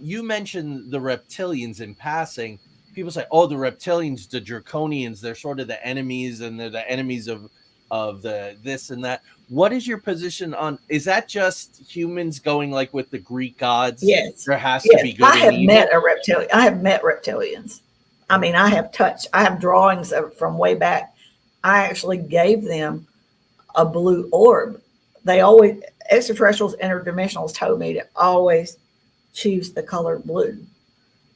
You mentioned the reptilians in passing. People say, oh, the reptilians, the draconians, they're sort of the enemies, and they're the enemies of the this and that. What is your position on? Is that just humans going like with the Greek gods? Yes. There has to Yes. be good and evil. I have met reptilians. I mean, I have touched. I have drawings from way back. I actually gave them a blue orb. They always extraterrestrials, interdimensionals told me to always choose the color blue.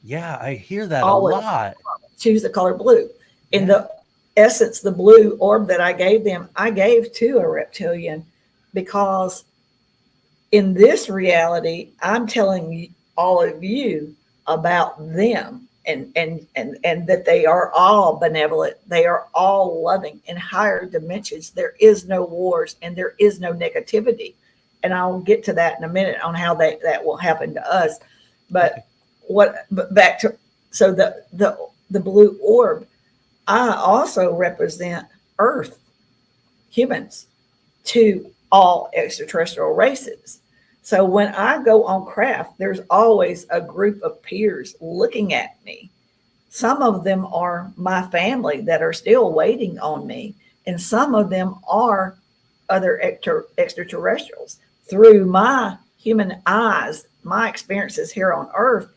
Yeah, I hear that a Always lot. choose the color blue. In Yeah. the essence, the blue orb that I gave them, I gave to a reptilian because in this reality, I'm telling all of you about them and that they are all benevolent. They are all loving in higher dimensions. There is no wars and there is no negativity. And I'll get to that in a minute on how that will happen to us. Okay. But back to so the blue orb, I also represent Earth, humans, to all extraterrestrial races. So when I go on craft, there's always a group of peers looking at me. Some of them are my family that are still waiting on me, and some of them are other extraterrestrials. Through my human eyes, my experiences here on Earth,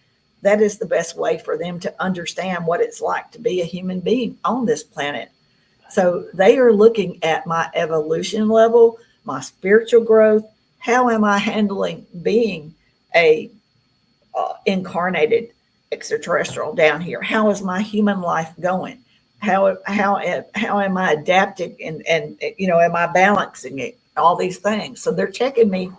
that is the best way for them to understand what it's like to be a human being on this planet. So they are looking at my evolution level, my spiritual growth. How am I handling being a incarnated extraterrestrial down here? How is my human life going? How am I adapting and am I balancing it? All these things. So they're checking me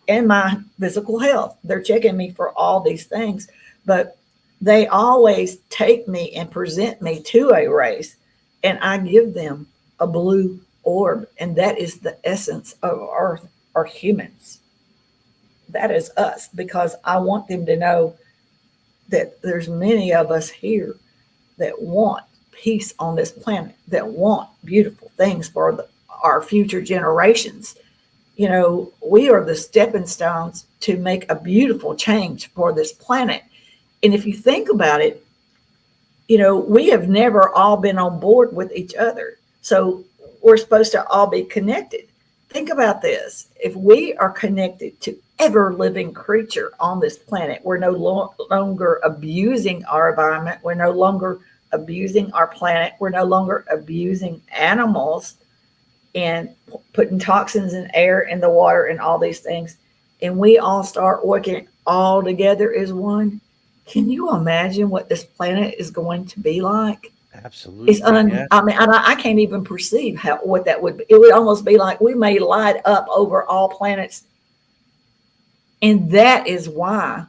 and my physical health. They're checking me for all these things, but they always take me and present me to a race, and I give them a blue orb, and that is the essence of Earth or humans. That is us because I want them to know that there's many of us here that want peace on this planet, that want beautiful things for our future generations. We are the stepping stones to make a beautiful change for this planet. And if you think about it, we have never all been on board with each other. So we're supposed to all be connected. Think about this. If we are connected to ever living creature on this planet, we're no longer abusing our environment. We're no longer abusing our planet. We're no longer abusing animals and putting toxins in air and the water and all these things. And we all start working all together as one. Can you imagine what this planet is going to be like? Absolutely. Yeah. I mean, I can't even perceive what that would be. It would almost be like we may light up over all planets. And that is why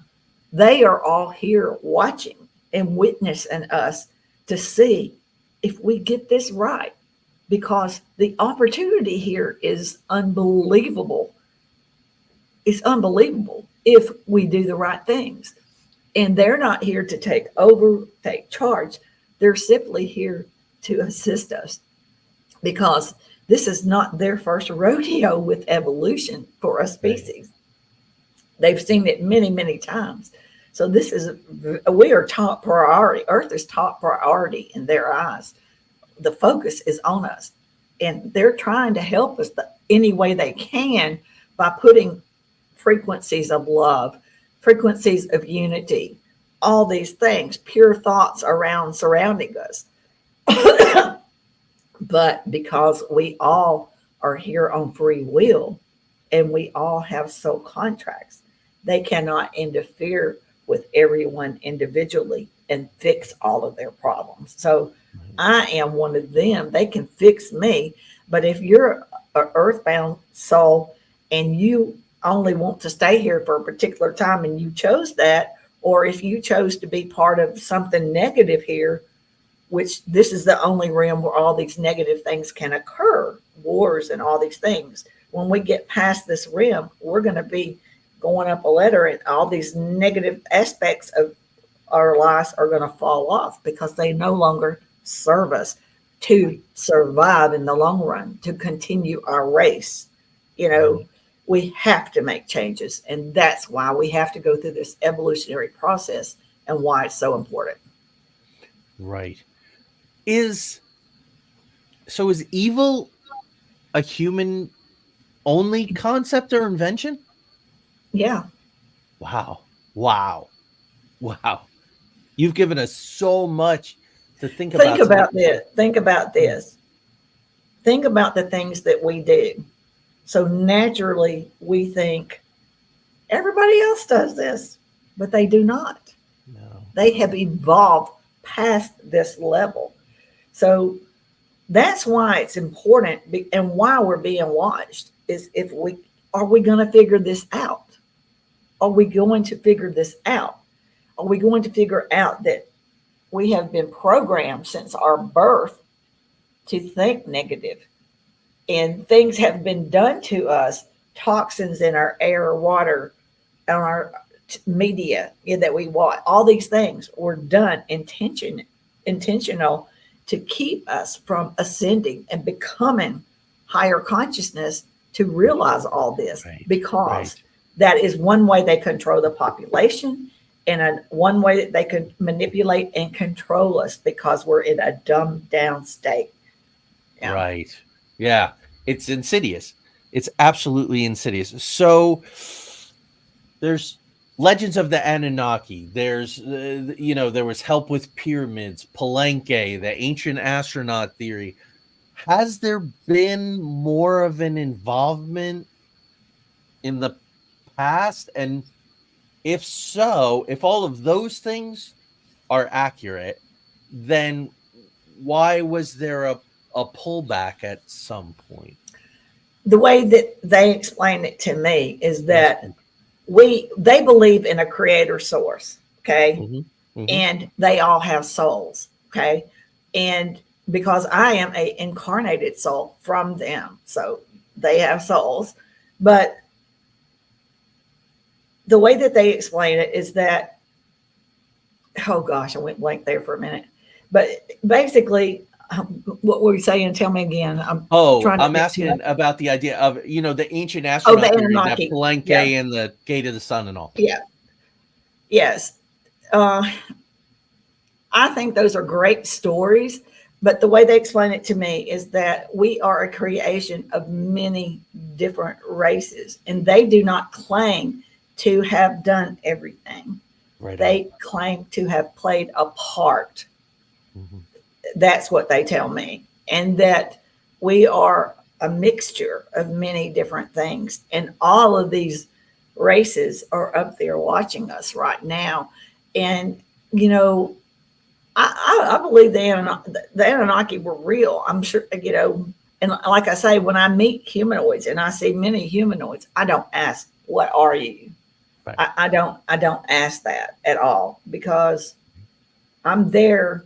they are all here watching and witnessing us to see if we get this right, because the opportunity here is unbelievable. It's unbelievable if we do the right things. And they're not here to take charge. They're simply here to assist us because this is not their first rodeo with evolution for a Right. species. They've seen it many, many times. So we are top priority. Earth is top priority in their eyes. The focus is on us. And they're trying to help us any way they can by putting frequencies of love, frequencies of unity, all these things, pure thoughts around surrounding us. But because we all are here on free will and we all have soul contracts. They cannot interfere with everyone individually and fix all of their problems. So I am one of them. They can fix me, but if you're an earthbound soul and you only want to stay here for a particular time and you chose that, or if you chose to be part of something negative here, which this is the only realm where all these negative things can occur, wars and all these things. When we get past this realm, we're going to be going up a ladder, and all these negative aspects of our lives are going to fall off because they no longer serve us to survive in the long run, to continue our race. You know, Right. we have to make changes, and that's why we have to go through this evolutionary process and why it's so important. Right. Is is evil a human only concept or invention? Yeah. Wow. Wow. Wow. You've given us so much to think Think about tonight. about this. Think about Mm. this. Think about the things that we do. So naturally, we think everybody else does this, but they do not. No. They have evolved past this level. So that's why it's important and why we're being watched is if we are we going to figure this out? Are we going to figure this out? Are we going to figure out that we have been programmed since our birth to think negative and things have been done to us, toxins in our air, water, on our media that we watch, all these things were done intentional to keep us from ascending and becoming higher consciousness to realize all this Right. because Right. that is one way they control the population and one way that they could manipulate and control us because we're in a dumbed down state. Yeah. Right. Yeah. It's insidious. It's absolutely insidious. So there's legends of the Anunnaki. There's, there was help with pyramids, Palenque, the ancient astronaut theory. Has there been more of an involvement in the past? And if so, if all of those things are accurate, then why was there a pullback at some point? The way that they explain it to me is Yes. that they believe in a creator source, okay, Hmm. Hmm. and they all have souls, okay, and because I am a incarnated soul from them, so they have souls, but the way that they explain it is that, oh gosh, I went blank there for a minute, but basically, what were you saying? Tell me again. I'm Oh, trying to I'm think too much. asking about the idea of, the ancient Oh, the astronaut theory, that Anunnaki. Palenque Yeah, and the Gate of the Sun and all. yeah, yes. Uh, I think those are great stories, but the way they explain it to me is that we are a creation of many different races, and they do not claim to have done everything. Right on. They claim to have played a part. Hmm. That's what they tell me. And that we are a mixture of many different things. And all of these races are up there watching us right now. And, you know, I believe the Anunnaki were real. I'm sure, and like I say, when I meet humanoids and I see many humanoids, I don't ask, "What are you?" Right. I don't ask that at all because I'm there.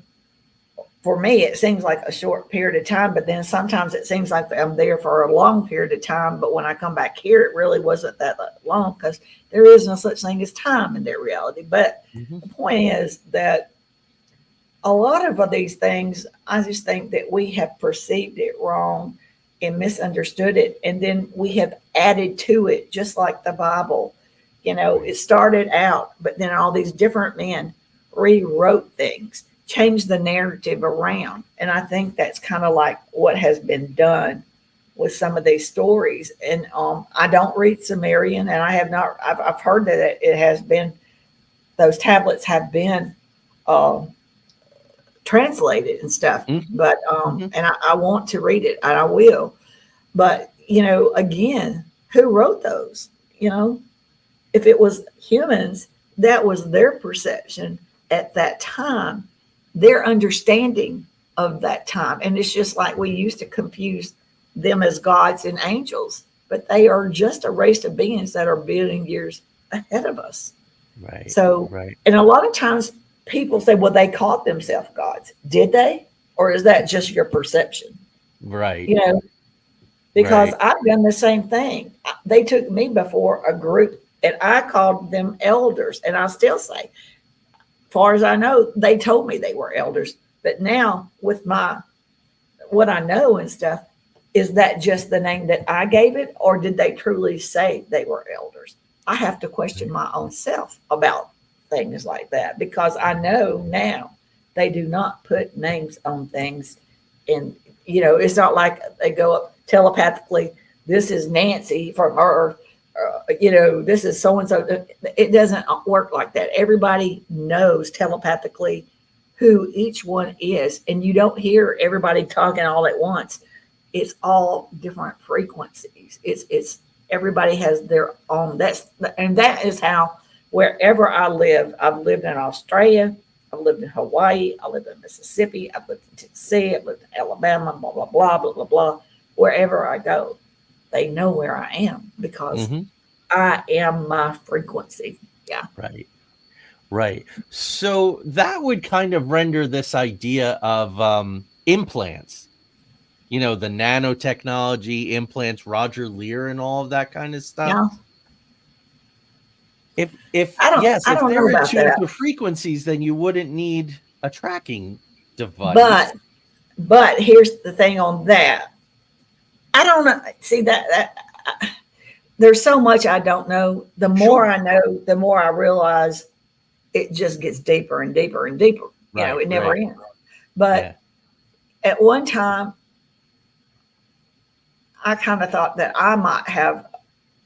For me, it seems like a short period of time, but then sometimes it seems like I'm there for a long period of time. But when I come back here, it really wasn't that long because there is no such thing as time in their reality. But Hmm. the point is that a lot of these things, I just think that we have perceived it wrong and misunderstood it. And then we have added to it, just like the Bible. Right. It started out, but then all these different men rewrote things, changed the narrative around. And I think that's kind of like what has been done with some of these stories. And I don't read Sumerian, and I have not, I've heard that it has been, those tablets have been um, translated and stuff. Hmm. But Hmm. and I want to read it, and I will. But again, who wrote those? You know, if it was humans, that was their perception at that time, their understanding of that time. And it's just like we used to confuse them as gods and angels, but they are just a race of beings that are billion years ahead of us. Right. So, Right. and a lot of times people say, well, they called themselves gods. Did they? Or is that just your perception? Right. You know, because Right. I've done the same thing. They took me before a group and I called them elders. And I still say, far as I know, they told me they were elders. But now with my what I know and stuff, is that just the name that I gave it, or did they truly say they were elders? I have to question Right. my own self about things like that because I know now they do not put names on things. And, it's not like they go up telepathically, this is Nancy from Earth, this is so and so. It doesn't work like that. Everybody knows telepathically who each one is, and you don't hear everybody talking all at once. It's all different frequencies. It's everybody has their own. That is how wherever I live. I've lived in Australia. I've lived in Hawaii. I lived in Mississippi. I've lived in Tennessee. I've lived in Alabama. Blah blah blah blah blah blah. Wherever I go, they know where I am because Hmm. I am my frequency. Yeah. Right. Right. So that would kind of render this idea of implants, the nanotechnology, implants, Roger Lear, and all of that kind of stuff. Yeah. If I don't. yes, I if don't know they're about attuned that, to frequencies, then you wouldn't need a tracking device. but here's the thing on that. I don't know. See that there's so much I don't know. The more Sure. I know, the more I realize it just gets deeper and deeper and deeper. Right. It never Right. ends. But Yeah. at one time, I kind of thought that I might have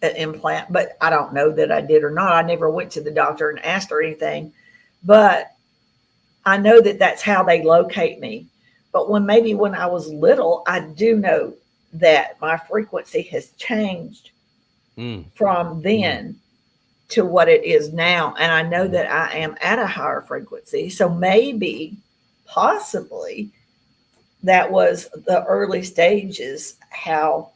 an implant, but I don't know that I did or not. I never went to the doctor and asked her anything, but I know that that's how they locate me. But when I was little, I do know that my frequency has changed Mm, from mm, then to what it is now. And I know mm. that I am at a higher frequency. So maybe, possibly, that was the early stages, how,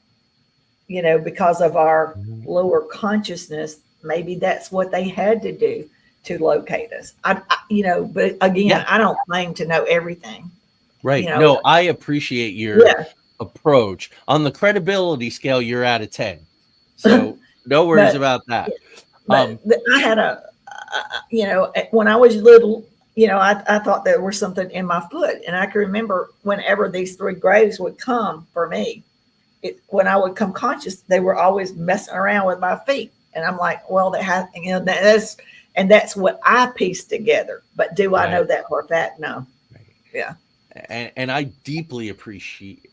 because of our Mhm. lower consciousness, maybe that's what they had to do to locate us. But again, Yeah. I don't claim to know everything, you Right. know. No, I appreciate your Yeah. approach. On the credibility scale, you're at a 10. So no worries but about that. but Um, I had when I was little, I thought there was something in my foot. And I can remember whenever these three graves would come for me, when I would come conscious, they were always messing around with my feet. And I'm like, well, that's what I pieced together. But do I know right, that for a fact? No. right. Yeah. And I deeply appreciate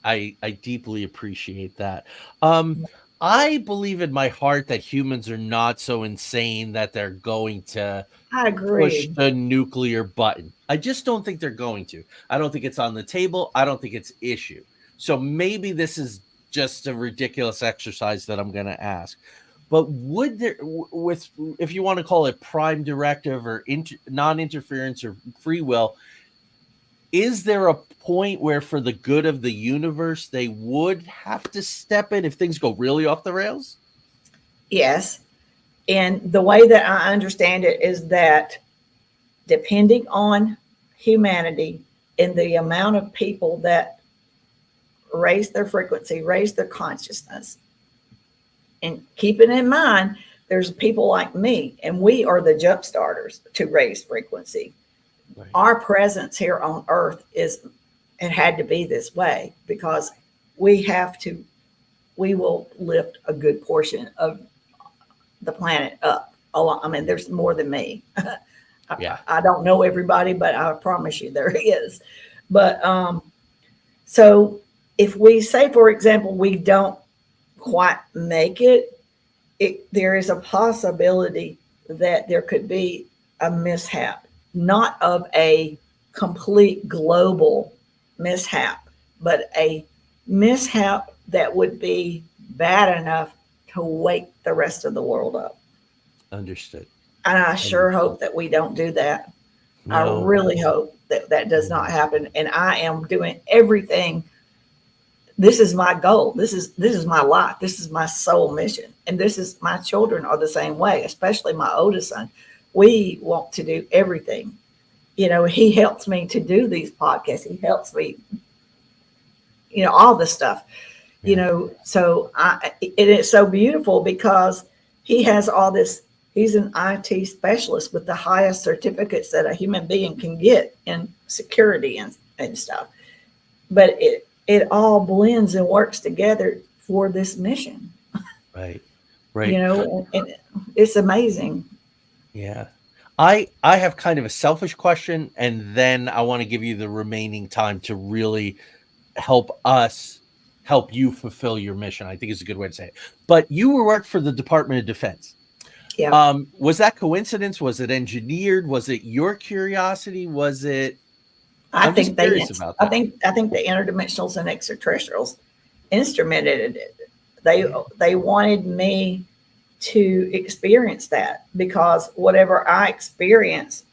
that. I believe in my heart that humans are not so insane that they're going to I push agree. the nuclear button. I just don't think they're going to. I don't think it's on the table. I don't think it's issue. So maybe this is just a ridiculous exercise that I'm going to ask. But would there, with if you want to call it prime directive or non-interference or free will, is there a point where, for the good of the universe, they would have to step in if things go really off the rails? Yes. And the way that I understand it is that depending on humanity and the amount of people that raise their frequency, raise their consciousness, and keeping in mind, there's people like me, and we are the jump starters to raise frequency. Right. Our presence here on Earth it had to be this way because we have to, we will lift a good portion of the planet up. I mean, there's more than me. Yeah. I don't know everybody, but I promise you there is. But so if we say, for example, we don't quite make there is a possibility that there could be a mishap, not of a complete global mishap, but a mishap that would be bad enough to wake the rest of the world up. Understood. And I sure Understood. hope that we don't do that. I No. really hope that that does not No. happen. And I am doing everything. This is my goal. This is my life. This is my soul mission. And this is my children are the same way, especially my oldest son. We want to do everything. He helps me to do these podcasts. He helps me, all this stuff. Yeah. So it is so beautiful because he has all this. He's an IT specialist with the highest certificates that a human being can get in security and stuff. But it all blends and works together for this mission. Right. Right. And it's amazing. Yeah. I have kind of a selfish question, and then I want to give you the remaining time to really help us help you fulfill your mission. I think is a good way to say it. But you worked for the Department of Defense. Yeah. Was that coincidence? Was it engineered? Was it your curiosity? Was it? I I'm just think they curious about I that. think I think the interdimensionals and extraterrestrials instrumented it. They wanted me to experience that because whatever I experience,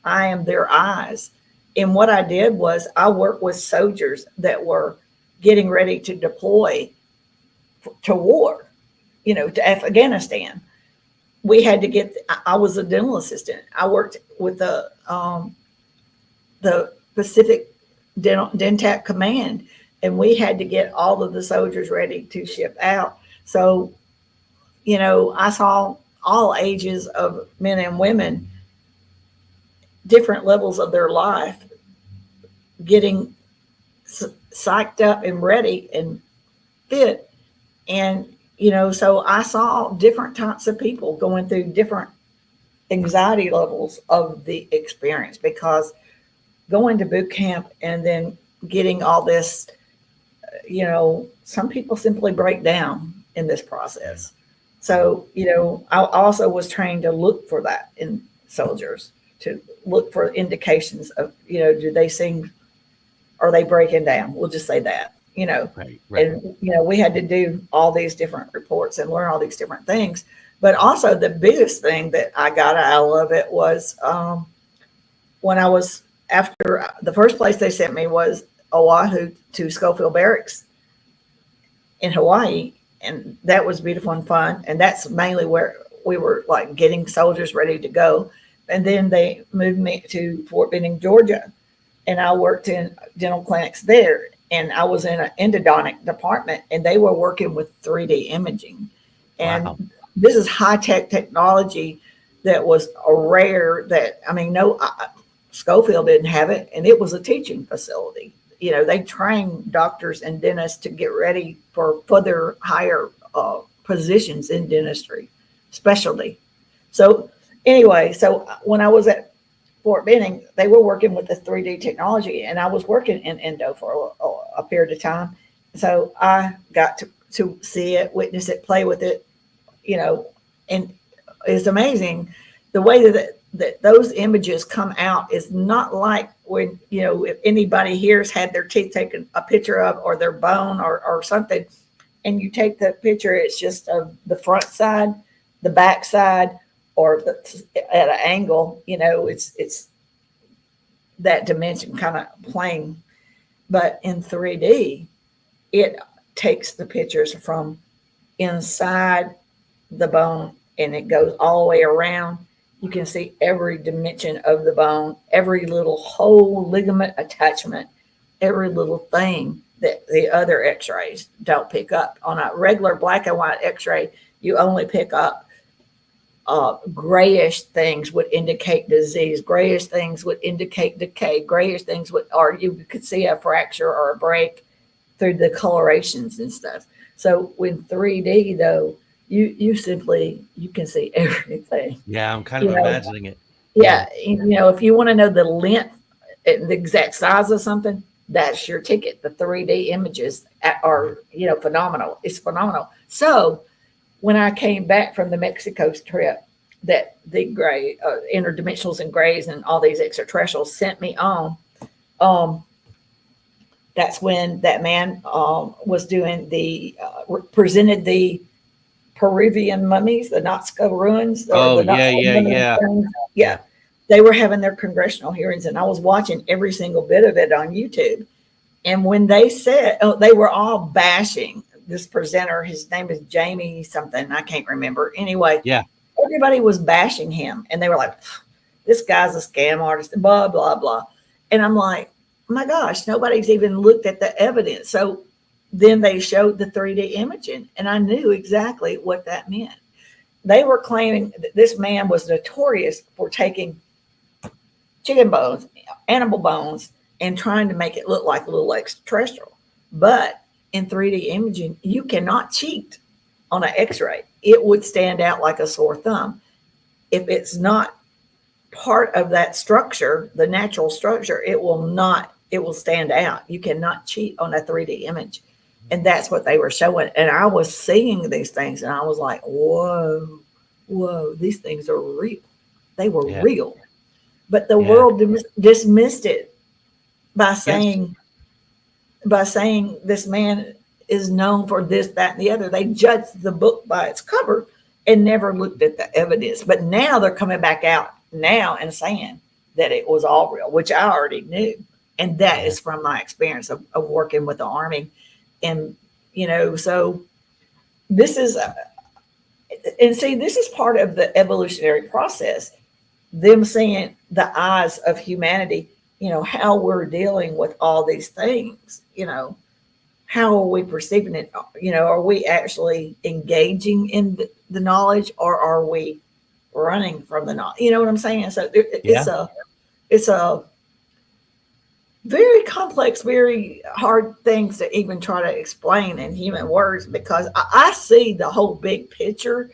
I am their eyes. And what I did was I worked with soldiers that were getting ready to deploy to war, to Afghanistan. We had to get. I was a dental assistant. I worked with the Pacific Dentat Command, and we had to get all of the soldiers ready to ship out. So, I saw all ages of men and women, different levels of their life, getting psyched up and ready and fit. And, so I saw different types of people going through different anxiety levels of the experience because going to boot camp and then getting all this, some people simply break down in this process. So, I also was trained to look for that in soldiers, to look for indications of, do they seem, are they breaking down? We'll just say that. Right. Right. And, we had to do all these different reports and learn all these different things. But also, the biggest thing that I got out of it was when I was, after the first place they sent me was Oahu to Schofield Barracks in Hawaii. And that was beautiful and fun. And that's mainly where we were like getting soldiers ready to go. And then they moved me to Fort Benning, Georgia. And I worked in dental clinics there. And I was in an endodontic department, and they were working with 3D imaging. Wow. And this is high tech technology that was a rare that, I mean, no, Schofield didn't have it, and it was a teaching facility. They train doctors and dentists to get ready for further higher positions in dentistry, specialty. So anyway, so when I was at Fort Benning, they were working with the 3D technology, and I was working in endo for a period of time. So I got to see it, witness it, play with it, and it's amazing the way that those images come out is not like when, if anybody here's had their teeth taken a picture of or their bone or something, and you take the picture, it's just of the front side, the back side, or at an angle, it's that dimension kind of plane. But in 3D, it takes the pictures from inside the bone and it goes all the way around. You can see every dimension of the bone, every little whole ligament attachment, every little thing that the other x-rays don't pick up. On a regular black and white x-ray, you only pick up grayish things would indicate disease, grayish things would indicate decay, grayish things or you could see a fracture or a break through the colorations and stuff. So with 3D though, you can see everything. Yeah, I'm kind You of know, imagining it. yeah, if you want to know the length and the exact size of something, that's your ticket. The 3D images are, phenomenal. It's phenomenal. So when I came back from the Mexico trip, that the gray interdimensionals and grays and all these extraterrestrials sent me on, that's when that man was doing presented the Peruvian mummies, the Nazca ruins, or Oh, the yeah, Nazca yeah, mummy yeah. things. Yeah. Yeah, they were having their congressional hearings, and I was watching every single bit of it on YouTube. And when they said, oh, they were all bashing this presenter. His name is Jamie something. I can't remember. Anyway, Yeah. everybody was bashing him, and they were like, "This guy's a scam artist," blah blah blah. And I'm like, my gosh, nobody's even looked at the evidence. So then they showed the 3D imaging, and I knew exactly what that meant. They were claiming that this man was notorious for taking chicken bones, animal bones, and trying to make it look like a little extraterrestrial. But in 3D imaging, you cannot cheat on an x ray. It would stand out like a sore thumb. If it's not part of that structure, the natural structure, it will not, it will stand out. You cannot cheat on a 3D image. And that's what they were showing. And I was seeing these things and I was like, whoa, whoa, these things are real. They were Yeah. real. But the Yeah. world dismissed it by Yes. saying, this man is known for this, that, and the other. They judged the book by its cover and never looked at the evidence. But now they're coming back out now and saying that it was all real, which I already knew. And that Yeah. is from my experience of working with the Army. And, so this is, and see, this is part of the evolutionary process. Them seeing the eyes of humanity, how we're dealing with all these things, how are we perceiving it? Are we actually engaging in the knowledge, or are we running from the knowledge? You know what I'm saying? So Yeah. it's a very complex, very hard things to even try to explain in human words, because I see the whole big picture,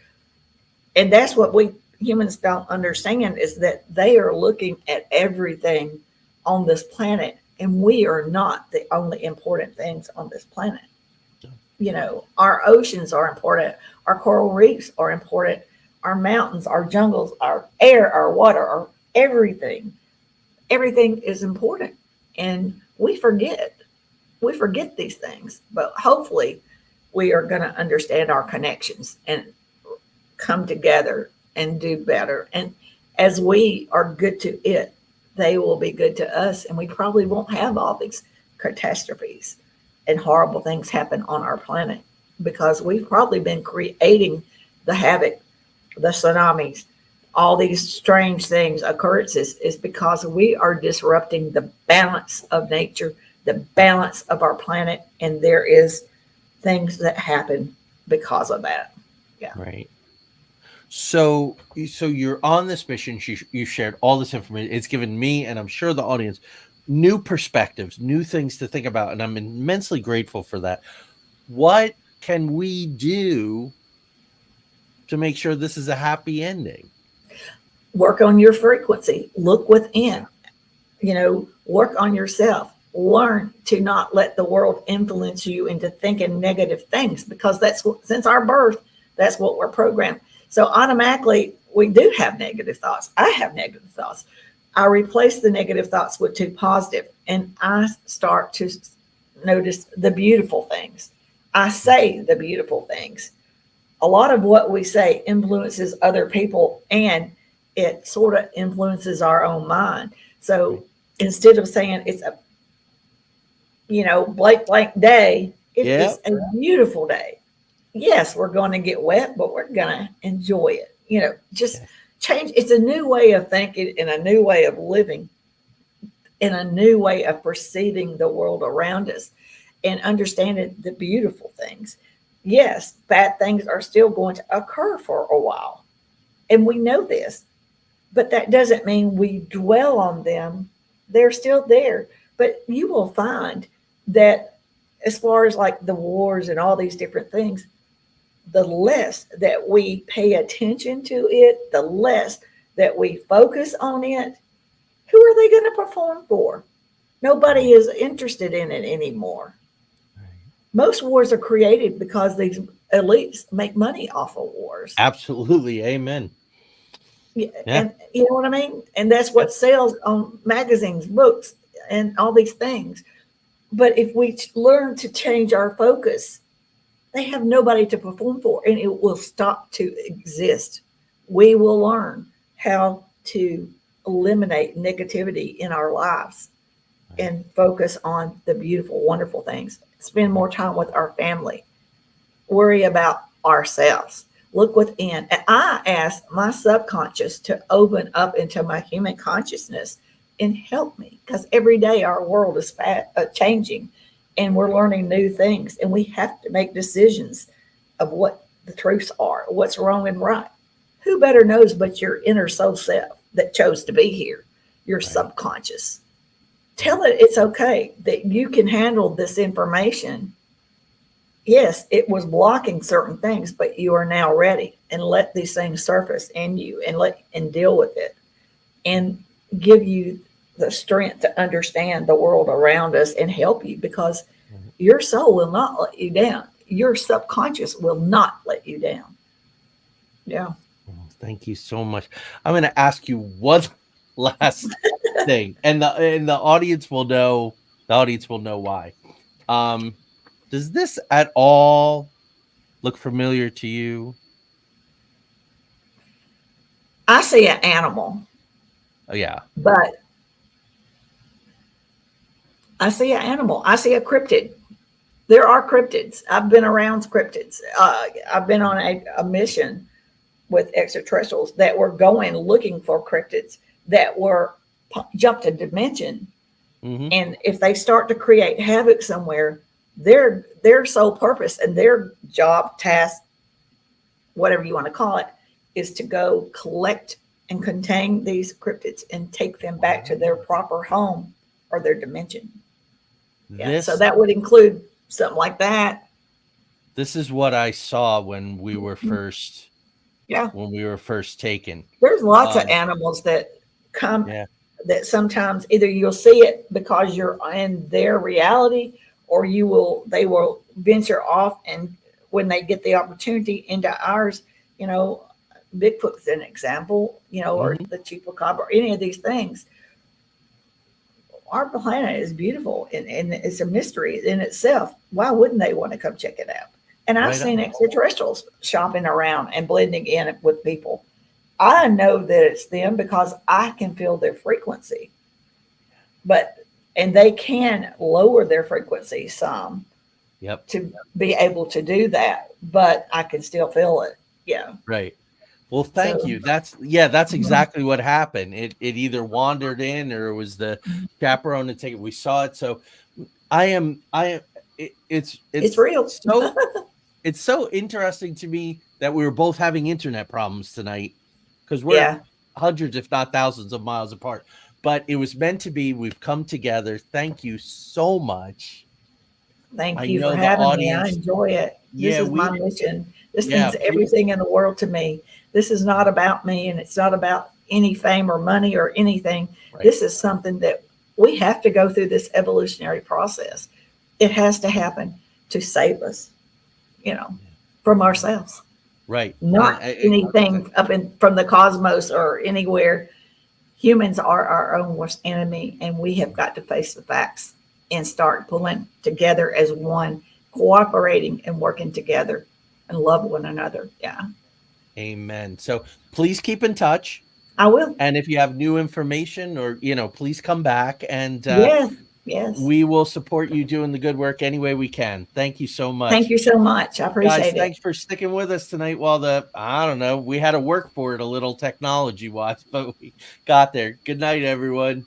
and that's what we humans don't understand, is that they are looking at everything on this planet, and we are not the only important things on this planet. Our oceans are important, our coral reefs are important, our mountains, our jungles, our air, our water, our everything is important. And we forget these things, but hopefully we are going to understand our connections and come together and do better. And as we are good to it, they will be good to us. And we probably won't have all these catastrophes and horrible things happen on our planet, because we've probably been creating the havoc, the tsunamis, all these strange things, occurrences, is because we are disrupting the balance of nature, the balance of our planet. And there is things that happen because of that. Yeah. Right. So you're on this mission. You shared all this information. It's given me, and I'm sure the audience, new perspectives, new things to think about, and I'm immensely grateful for that. What can we do to make sure this is a happy ending? Work on your frequency, look Yeah. within, work on yourself, learn to not let the world influence you into thinking negative things, because that's what, since our birth, that's what we're programmed. So automatically we do have negative thoughts. I have negative thoughts. I replace the negative thoughts with two positive, and I start to notice the beautiful things. I say the beautiful things. A lot of what we say influences other people, and it sort of influences our own mind. So Right. instead of saying it's a blank blank day, it Yeah. is a beautiful day. Yes, we're going to get wet, but we're going to enjoy it. Just Yeah. change. It's a new way of thinking and a new way of living and a new way of perceiving the world around us and understanding the beautiful things. Yes, bad things are still going to occur for a while, and we know this, but that doesn't mean we dwell on them. They're still there. But you will find that, as far as like the wars and all these different things, the less that we pay attention to it, the less that we focus on it, who are they going to perform for? Nobody Right. is interested in it anymore. Right. Most wars are created because these elites make money off of wars. Absolutely. Amen. Yeah, Yeah. and you know what I mean? And that's Yeah. what sells on magazines, books, and all these things. But if we learn to change our focus they have nobody to perform for, and it will stop to exist. We will learn how to eliminate negativity in our lives Right. and focus on the beautiful, wonderful things. Spend Mhm. more time with our family, worry about ourselves, look within. And I ask my subconscious to open up into my human consciousness and help me, because every day our world is changing and we're learning new things, and we have to make decisions of what the truths are, what's wrong and right. Who better knows but your inner soul self that chose to be here, your Right. subconscious? Right. Tell it it's okay, that you can handle this information. Yes, it was blocking certain things, but you are now ready, and let these things surface in you, and let and deal with it, and give you the strength to understand the world around us and help you, because Right. your soul will not let you down. Your subconscious will not let you down. Yeah. Oh, thank you so much. I'm going to ask you one last thing, and the audience will know. The audience will know why. Um, does this at all look familiar to you? I see an animal, Oh yeah. but I see an animal. I see a cryptid. There are cryptids. I've been around cryptids. I've been on a mission with extraterrestrials that were going looking for cryptids that were jumped a dimension. Hmm. And if they start to create havoc somewhere, their sole purpose and their job, task, whatever you want to call it, is to go collect and contain these cryptids and take them back to their Wow. proper home or their dimension. Yeah. So This that would include something like that. this is what I saw Yeah. when we were first taken. There's lots of Um, animals that come, yeah. that sometimes either you'll see it because you're in their reality, or they will venture off, and when they get the opportunity into ours, you know, Bigfoot's an example, or Hmm. the chupacabra, or any of these things. Our planet is beautiful, and it's a mystery in itself. Why wouldn't they want to come check it out? And I've Right seen on. extraterrestrials shopping around and blending in with people. I know that it's them because I can feel their frequency, but and they can lower their frequency some Yep. to be able to do that, but I can still feel it. Yeah. Right. Well, thank So you. That's exactly what happened. It either wandered in or it was the chaperone to take it. We saw it. So I am it's real. it's so interesting to me that we were both having internet problems tonight because we're Yeah. hundreds, if not thousands of miles apart. But it was meant to be. We've come together. Thank you so much. Thank I you for know the having me. I audience. enjoy it. This Yeah, is my we mission. This yeah, means please. everything in the world to me. This is not about me, and it's not about any fame or money or anything. Right. This is something that we have to go through this evolutionary process. It has to happen to save us, you know, Yeah. from ourselves, Right. And not anything up in from the cosmos or anywhere. Humans are our own worst enemy, and we have got to face the facts and start pulling together as one, cooperating and working together and love one another. Yeah, amen. So please keep in touch. I will. And if you have new information or, please come back and Yes, yes. we will support you doing the good work any way we can. Thank you so Thank much. you so much. I Guys, appreciate it. thanks for sticking with us tonight while I don't know, we had to work for it a little technology wise, but we got there. Good night, everyone.